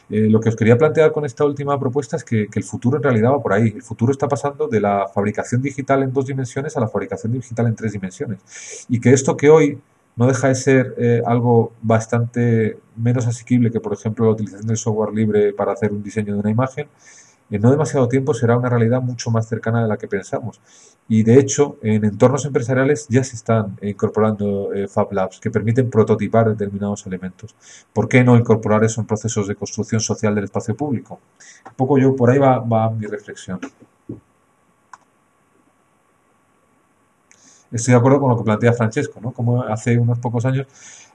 lo que os quería plantear con esta última propuesta es que el futuro en realidad va por ahí. El futuro está pasando de la fabricación digital en 2 dimensiones a la fabricación digital en 3 dimensiones. Y que esto que hoy no deja de ser algo bastante menos asequible que, por ejemplo, la utilización del software libre para hacer un diseño de una imagen, en no demasiado tiempo será una realidad mucho más cercana de la que pensamos. Y de hecho, en entornos empresariales ya se están incorporando Fab Labs que permiten prototipar determinados elementos. ¿Por qué no incorporar eso en procesos de construcción social del espacio público? Un poco yo, por ahí va mi reflexión. Estoy de acuerdo con lo que plantea Francesco, ¿no? Como hace unos pocos años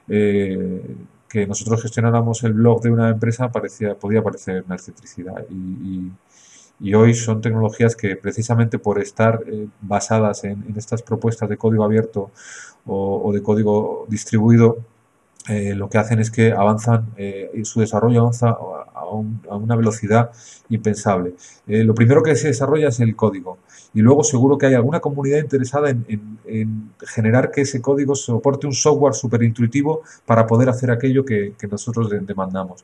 que nosotros gestionáramos el blog de una empresa podía parecer una excentricidad y hoy son tecnologías que precisamente por estar basadas en estas propuestas de código abierto o de código distribuido, lo que hacen es que avanzan, y su desarrollo avanza a una velocidad impensable. Lo primero que se desarrolla es el código y luego seguro que hay alguna comunidad interesada en generar que ese código soporte un software súper intuitivo para poder hacer aquello que nosotros demandamos.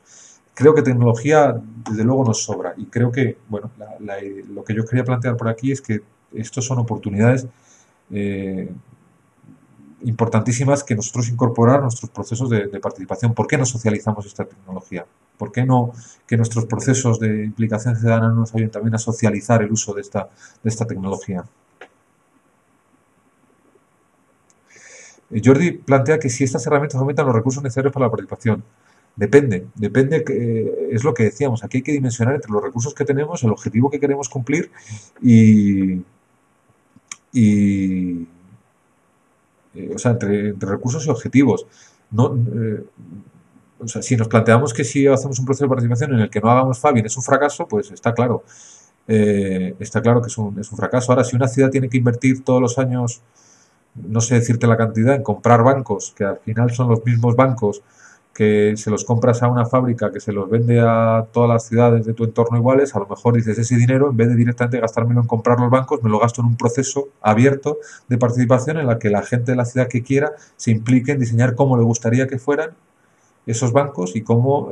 Creo que tecnología desde luego nos sobra y creo que, bueno, lo que yo quería plantear por aquí es que estos son oportunidades eh, importantísimas que nosotros incorporar a nuestros procesos de participación. ¿Por qué no socializamos esta tecnología? ¿Por qué no que nuestros procesos de implicación ciudadana nos ayuden también a socializar el uso de esta tecnología? Jordi plantea que si estas herramientas aumentan los recursos necesarios para la participación. Depende, es lo que decíamos, aquí hay que dimensionar entre los recursos que tenemos, el objetivo que queremos cumplir y, y o sea, entre recursos y objetivos. No, o sea, si nos planteamos que si hacemos un proceso de participación en el que no hagamos Fabian es un fracaso, pues está claro que es un fracaso. Ahora, si una ciudad tiene que invertir todos los años, no sé decirte la cantidad, en comprar bancos, que al final son los mismos bancos que se los compras a una fábrica que se los vende a todas las ciudades de tu entorno iguales, a lo mejor dices ese dinero, en vez de directamente gastármelo en comprar los bancos, me lo gasto en un proceso abierto de participación en la que la gente de la ciudad que quiera se implique en diseñar cómo le gustaría que fueran esos bancos y cómo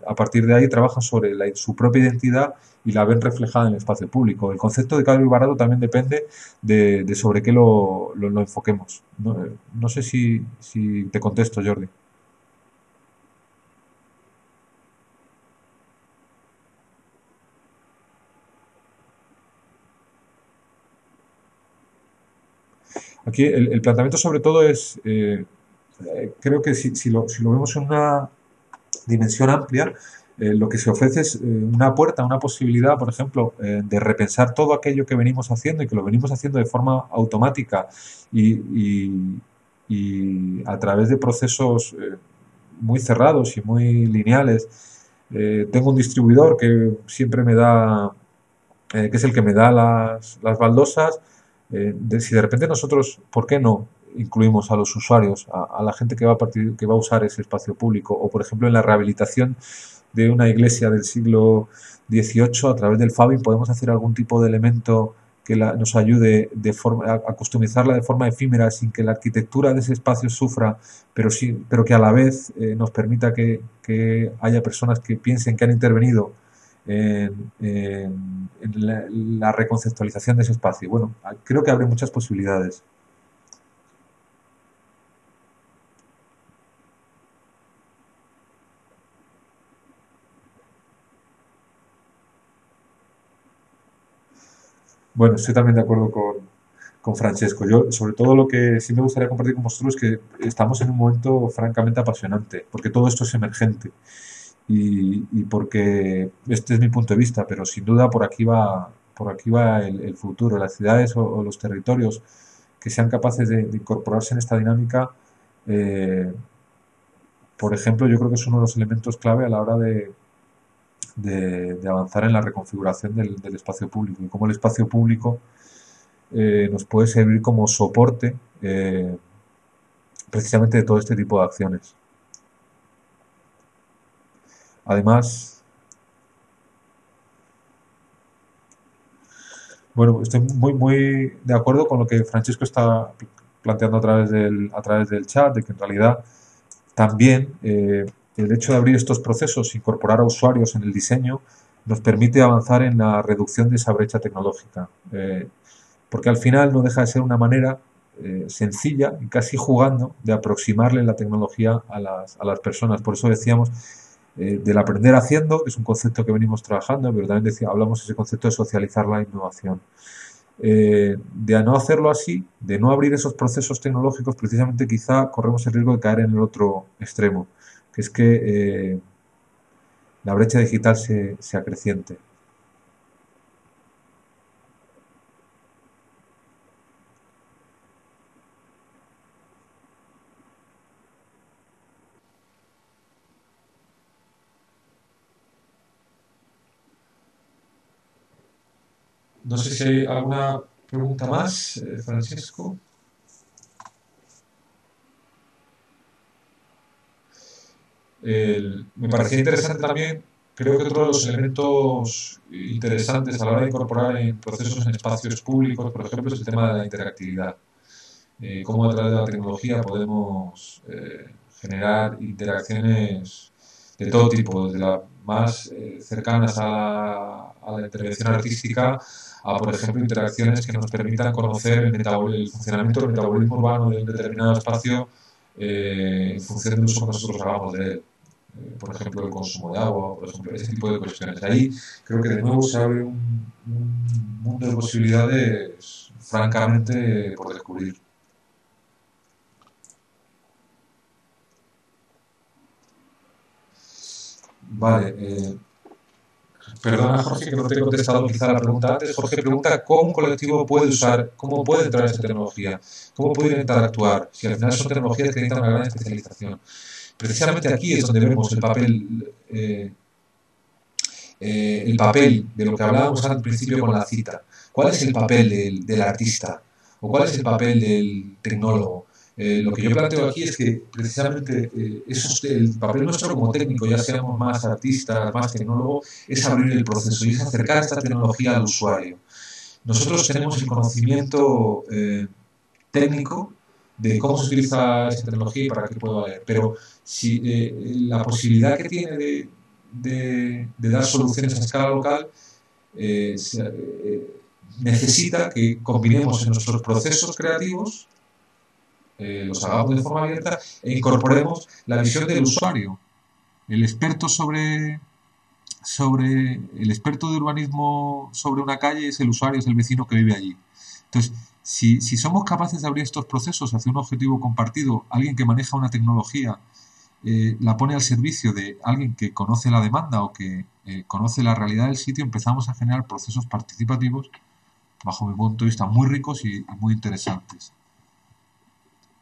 a partir de ahí trabajan sobre su propia identidad y la ven reflejada en el espacio público. El concepto de caro y barato también depende de sobre qué lo enfoquemos. No sé si te contesto, Jordi. Aquí el planteamiento sobre todo es, creo que si lo vemos en una dimensión amplia, lo que se ofrece es una puerta, una posibilidad, por ejemplo, de repensar todo aquello que venimos haciendo y que lo venimos haciendo de forma automática y a través de procesos muy cerrados y muy lineales. Tengo un distribuidor que siempre me da, que es el que me da las baldosas. Si de repente nosotros, ¿por qué no incluimos a los usuarios, a la gente que va a usar ese espacio público? O, por ejemplo, en la rehabilitación de una iglesia del siglo XVIII, a través del Fabing podemos hacer algún tipo de elemento que nos ayude a customizarla de forma efímera sin que la arquitectura de ese espacio sufra, pero que a la vez nos permita que haya personas que piensen que han intervenido en la reconceptualización de ese espacio. Bueno, creo que abre muchas posibilidades. Bueno, estoy también de acuerdo con Francesco. Yo, sobre todo, lo que sí me gustaría compartir con vosotros es que estamos en un momento francamente apasionante, porque todo esto es emergente y porque este es mi punto de vista, pero sin duda por aquí va el futuro. Las ciudades o los territorios que sean capaces de incorporarse en esta dinámica, eh, por ejemplo, yo creo que es uno de los elementos clave a la hora de avanzar en la reconfiguración del espacio público y cómo el espacio público nos puede servir como soporte precisamente de todo este tipo de acciones. Además, bueno, estoy muy de acuerdo con lo que Francesco está planteando a través del chat, de que en realidad también el hecho de abrir estos procesos, incorporar a usuarios en el diseño, nos permite avanzar en la reducción de esa brecha tecnológica. Porque al final no deja de ser una manera sencilla y casi jugando de aproximarle la tecnología a las personas. Por eso decíamos del aprender haciendo, que es un concepto que venimos trabajando, pero también hablamos de ese concepto de socializar la innovación. De no hacerlo así, de no abrir esos procesos tecnológicos, precisamente quizá corremos el riesgo de caer en el otro extremo, que es que la brecha digital se acreciente. No sé si hay alguna pregunta más, Francisco. Me parecía interesante también, creo que otro de los elementos interesantes a la hora de incorporar en procesos en espacios públicos, por ejemplo, es el tema de la interactividad. Cómo a través de la tecnología podemos generar interacciones de todo tipo, desde las más cercanas a la intervención artística a, por ejemplo, interacciones que nos permitan conocer el funcionamiento del metabolismo urbano de un determinado espacio en función del uso que nosotros hagamos de él. Por ejemplo, el consumo de agua, por ejemplo, ese tipo de cuestiones. Ahí creo que de nuevo se abre un mundo de posibilidades francamente por descubrir. Vale, perdona Jorge que no te he contestado quizá la pregunta antes. Jorge pregunta cómo un colectivo puede usar, cómo puede entrar en esa tecnología, cómo puede interactuar, si al final son tecnologías que necesitan una gran especialización. Precisamente aquí es donde vemos el papel de lo que hablábamos al principio con la cita. ¿Cuál es el papel del artista? ¿O cuál es el papel del tecnólogo? Lo que yo planteo aquí es que precisamente el papel nuestro como técnico, ya seamos más artistas, más tecnólogos, es abrir el proceso y es acercar esta tecnología al usuario. Nosotros tenemos el conocimiento técnico de cómo se utiliza esa tecnología y para qué puede valer, pero si la posibilidad que tiene de dar soluciones a escala local necesita que combinemos en nuestros procesos creativos, los hagamos de forma abierta e incorporemos la visión del usuario. El experto el experto de urbanismo sobre una calle es el usuario, es el vecino que vive allí. Entonces, si somos capaces de abrir estos procesos hacia un objetivo compartido, alguien que maneja una tecnología la pone al servicio de alguien que conoce la demanda o que conoce la realidad del sitio, empezamos a generar procesos participativos, bajo mi punto de vista, muy ricos y muy interesantes.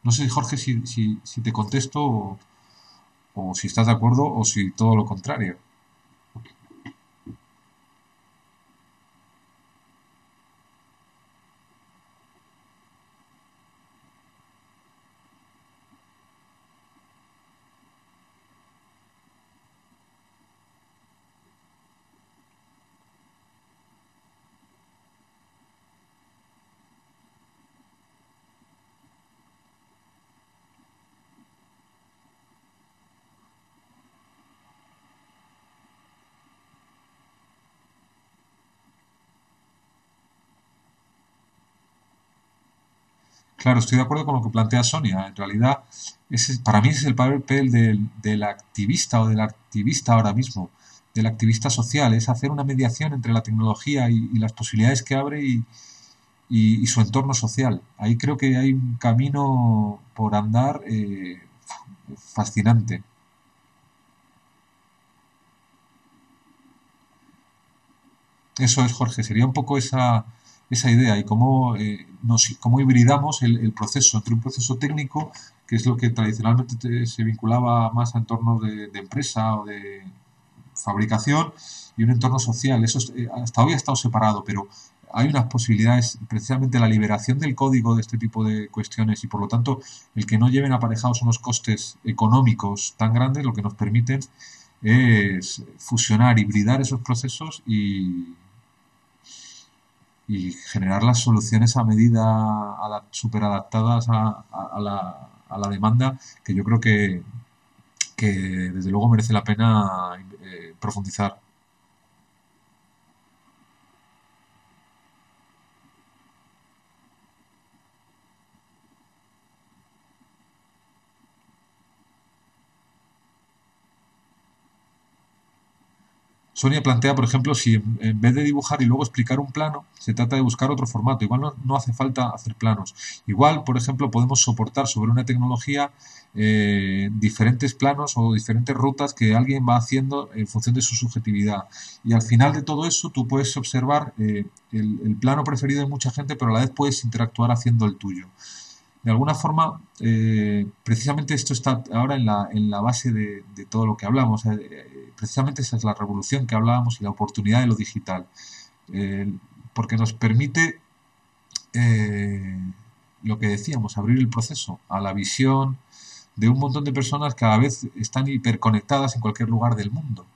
No sé, Jorge, si te contesto o si estás de acuerdo o si todo lo contrario. Claro, estoy de acuerdo con lo que plantea Sonia. En realidad, para mí ese es el papel del activista o del activista ahora mismo, del activista social, es hacer una mediación entre la tecnología y las posibilidades que abre y su entorno social. Ahí creo que hay un camino por andar fascinante. Eso es, Jorge, sería un poco esa idea y cómo hibridamos el proceso entre un proceso técnico, que es lo que tradicionalmente se vinculaba más a entornos de empresa o de fabricación, y un entorno social. Eso hasta hoy ha estado separado, pero hay unas posibilidades, precisamente la liberación del código de este tipo de cuestiones y por lo tanto el que no lleven aparejados unos costes económicos tan grandes, lo que nos permiten es fusionar, hibridar esos procesos y generar las soluciones a medida súper adaptadas a la demanda, que yo creo que desde luego merece la pena profundizar. Sonia plantea, por ejemplo, si en vez de dibujar y luego explicar un plano, se trata de buscar otro formato. Igual no hace falta hacer planos. Igual, por ejemplo, podemos soportar sobre una tecnología diferentes planos o diferentes rutas que alguien va haciendo en función de su subjetividad. Y al final de todo eso, tú puedes observar el plano preferido de mucha gente, pero a la vez puedes interactuar haciendo el tuyo. De alguna forma, precisamente esto está ahora en la base de todo lo que hablamos. Precisamente esa es la revolución que hablábamos y la oportunidad de lo digital. Eh, Porque nos permite eh, lo que decíamos, abrir el proceso a la visión de un montón de personas que cada vez están hiperconectadas en cualquier lugar del mundo.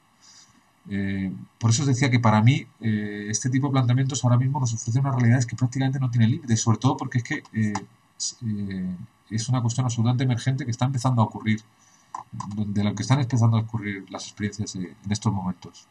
Por eso os decía que para mí este tipo de planteamientos ahora mismo nos ofrece unas realidades que prácticamente no tienen límites, sobre todo porque es que es una cuestión absolutamente emergente que está empezando a ocurrir, de lo que están empezando a ocurrir las experiencias en estos momentos.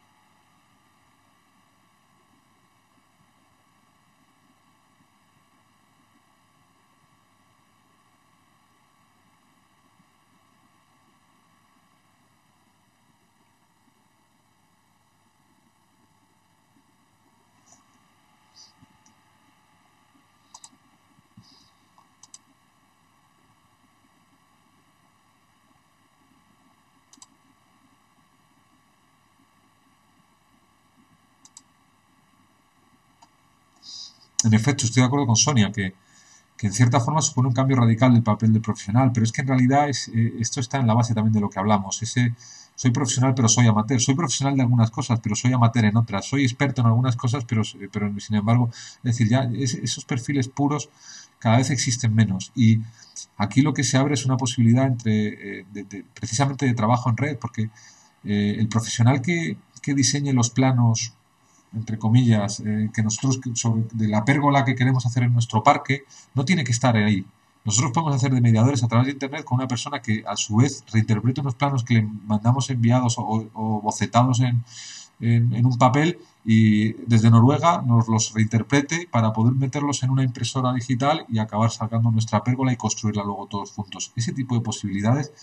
En efecto, estoy de acuerdo con Sonia, que en cierta forma supone un cambio radical del papel del profesional, pero es que en realidad esto está en la base también de lo que hablamos. Soy profesional pero soy amateur, soy profesional de algunas cosas pero soy amateur en otras, soy experto en algunas cosas pero sin embargo, es decir, ya esos perfiles puros cada vez existen menos y aquí lo que se abre es una posibilidad precisamente de trabajo en red, porque el profesional que diseñe los planos entre comillas, que nosotros de la pérgola que queremos hacer en nuestro parque, no tiene que estar ahí. Nosotros podemos hacer de mediadores a través de Internet con una persona que a su vez reinterprete unos planos que le mandamos enviados o bocetados en un papel y desde Noruega nos los reinterprete para poder meterlos en una impresora digital y acabar sacando nuestra pérgola y construirla luego todos juntos. Ese tipo de posibilidades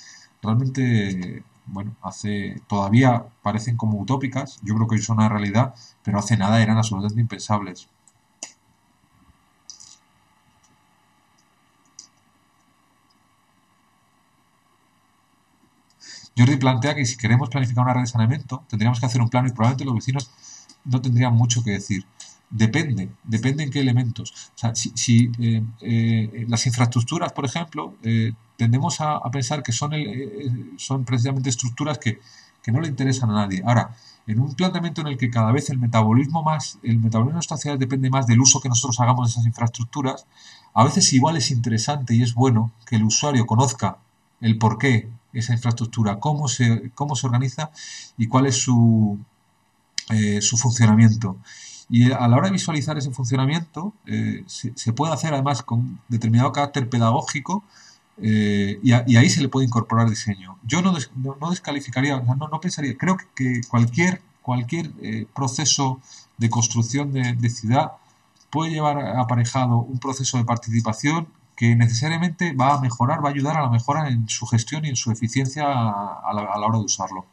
realmente, bueno, todavía parecen como utópicas, yo creo que hoy son una realidad, pero hace nada eran absolutamente impensables. Jordi plantea que si queremos planificar una red de saneamiento, tendríamos que hacer un plano y probablemente los vecinos no tendrían mucho que decir. Depende en qué elementos. O sea, si las infraestructuras, por ejemplo, tendemos a pensar que son precisamente estructuras que no le interesan a nadie. Ahora, en un planteamiento en el que cada vez el metabolismo de nuestras ciudades depende más del uso que nosotros hagamos de esas infraestructuras, a veces igual es interesante y es bueno que el usuario conozca el por qué esa infraestructura, cómo se organiza y cuál es su funcionamiento. Y a la hora de visualizar ese funcionamiento, se puede hacer además con determinado carácter pedagógico y ahí se le puede incorporar diseño. Yo no descalificaría, o sea, no pensaría, creo que cualquier proceso de construcción de ciudad puede llevar aparejado un proceso de participación que necesariamente va a ayudar a la mejora en su gestión y en su eficiencia a la hora de usarlo.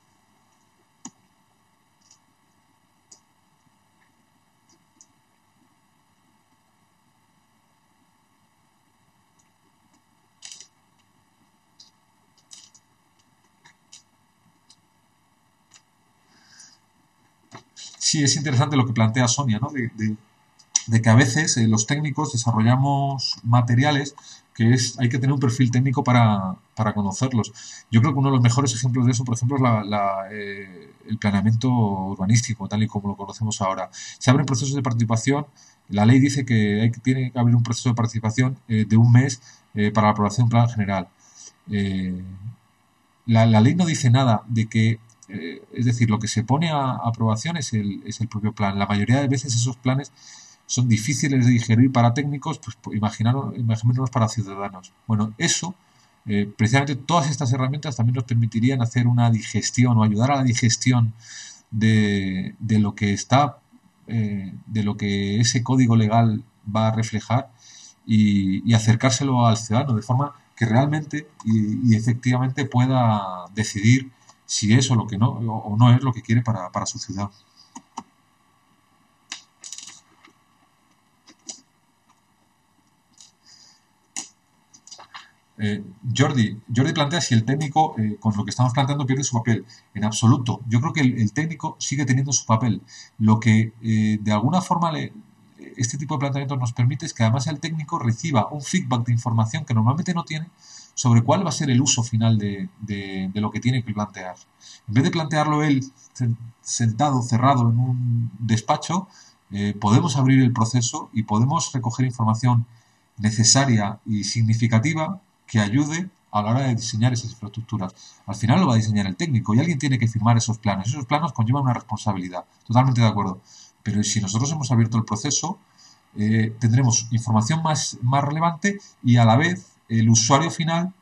Sí, es interesante lo que plantea Sonia, ¿no? De que a veces los técnicos desarrollamos materiales que hay que tener un perfil técnico para conocerlos. Yo creo que uno de los mejores ejemplos de eso, por ejemplo, es el planeamiento urbanístico, tal y como lo conocemos ahora. Se abren procesos de participación. La ley dice que tiene que haber un proceso de participación de un mes para la aprobación de un plan general. La ley no dice nada de que es decir, lo que se pone a aprobación es el propio plan. La mayoría de veces esos planes son difíciles de digerir para técnicos, pues imaginémonos para ciudadanos. Bueno, eso, precisamente todas estas herramientas también nos permitirían hacer una digestión o ayudar a la digestión de lo que está, de lo que ese código legal va a reflejar y acercárselo al ciudadano de forma que realmente y efectivamente pueda decidir si es o lo que no, o no es lo que quiere para su ciudad. Jordi plantea si el técnico, con lo que estamos planteando, pierde su papel. En absoluto. Yo creo que el técnico sigue teniendo su papel. Lo que de alguna forma este tipo de planteamientos nos permite es que además el técnico reciba un feedback de información que normalmente no tiene sobre cuál va a ser el uso final de lo que tiene que plantear. En vez de plantearlo él sentado, cerrado en un despacho, podemos abrir el proceso y podemos recoger información necesaria y significativa que ayude a la hora de diseñar esas infraestructuras. Al final lo va a diseñar el técnico y alguien tiene que firmar esos planos. Esos planos conllevan una responsabilidad. Totalmente de acuerdo. Pero si nosotros hemos abierto el proceso, tendremos información más relevante y a la vez el usuario final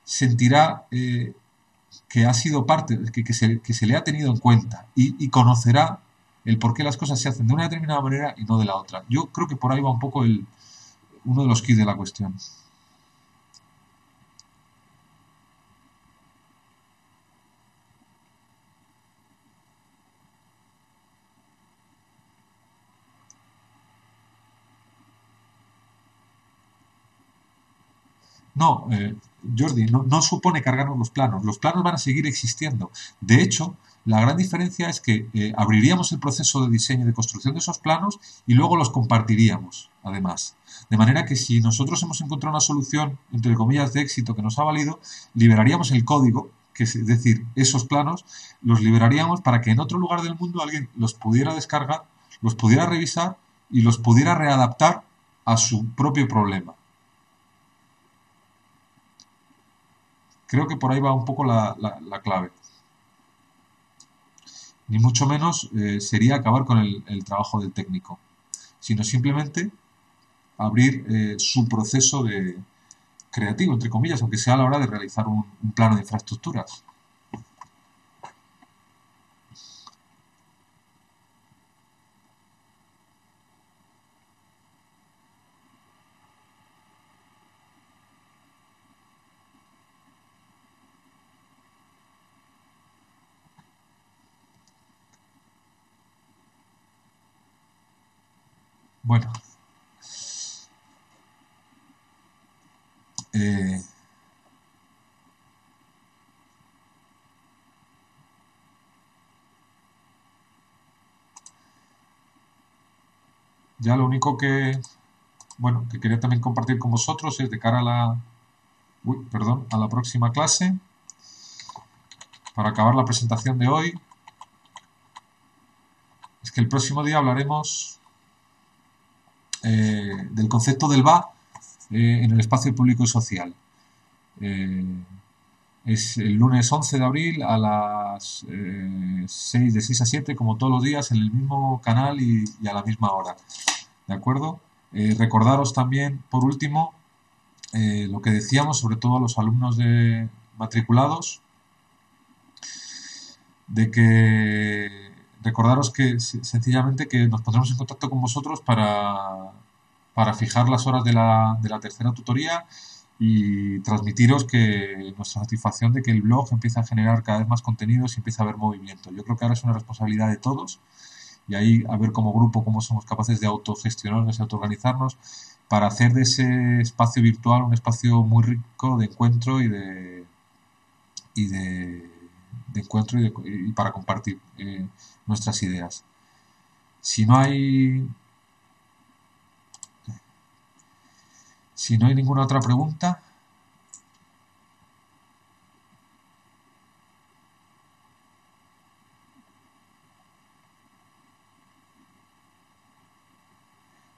sentirá que ha sido parte, que se le ha tenido en cuenta y conocerá el por qué las cosas se hacen de una determinada manera y no de la otra. Yo creo que por ahí va un poco uno de los quid de la cuestión. No, Jordi, no supone cargarnos los planos. Los planos van a seguir existiendo. De hecho, la gran diferencia es que abriríamos el proceso de diseño y de construcción de esos planos y luego los compartiríamos, además. De manera que si nosotros hemos encontrado una solución, entre comillas, de éxito que nos ha valido, liberaríamos el código, que es decir, esos planos, los liberaríamos para que en otro lugar del mundo alguien los pudiera descargar, los pudiera revisar y los pudiera readaptar a su propio problema. Creo que por ahí va un poco la clave. Ni mucho menos sería acabar con el trabajo del técnico, sino simplemente abrir su proceso creativo, entre comillas, aunque sea a la hora de realizar un plano de infraestructuras. Bueno, ya lo único que quería también compartir con vosotros es de cara a la próxima clase, para acabar la presentación de hoy, es que el próximo día hablaremos del concepto del VA en el espacio público y social. Es el lunes 11 de abril a las 6, de 6 a 7, como todos los días, en el mismo canal y a la misma hora. ¿De acuerdo? Recordaros también, por último, lo que decíamos, sobre todo a los alumnos matriculados, de que recordaros que sencillamente que nos pondremos en contacto con vosotros para fijar las horas de la tercera tutoría y transmitiros que nuestra satisfacción de que el blog empieza a generar cada vez más contenidos y empieza a haber movimiento. Yo creo que ahora es una responsabilidad de todos y ahí a ver como grupo cómo somos capaces de autogestionarnos y autoorganizarnos para hacer de ese espacio virtual un espacio muy rico de encuentro y para compartir nuestras ideas. Si no hay ninguna otra pregunta,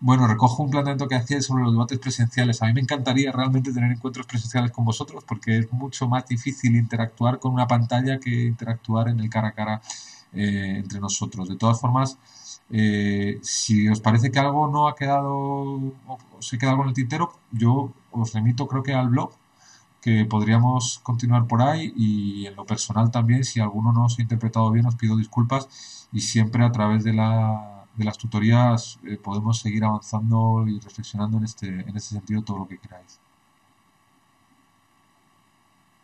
bueno, recojo un planteamiento que hacía sobre los debates presenciales. A mí me encantaría realmente tener encuentros presenciales con vosotros porque es mucho más difícil interactuar con una pantalla que interactuar en el cara a cara entre nosotros. De todas formas, Si os parece que algo no ha quedado o se queda algo en el tintero, yo os remito creo que al blog, que podríamos continuar por ahí y en lo personal también, si alguno no os ha interpretado bien, os pido disculpas y siempre a través de las tutorías podemos seguir avanzando y reflexionando en este sentido todo lo que queráis.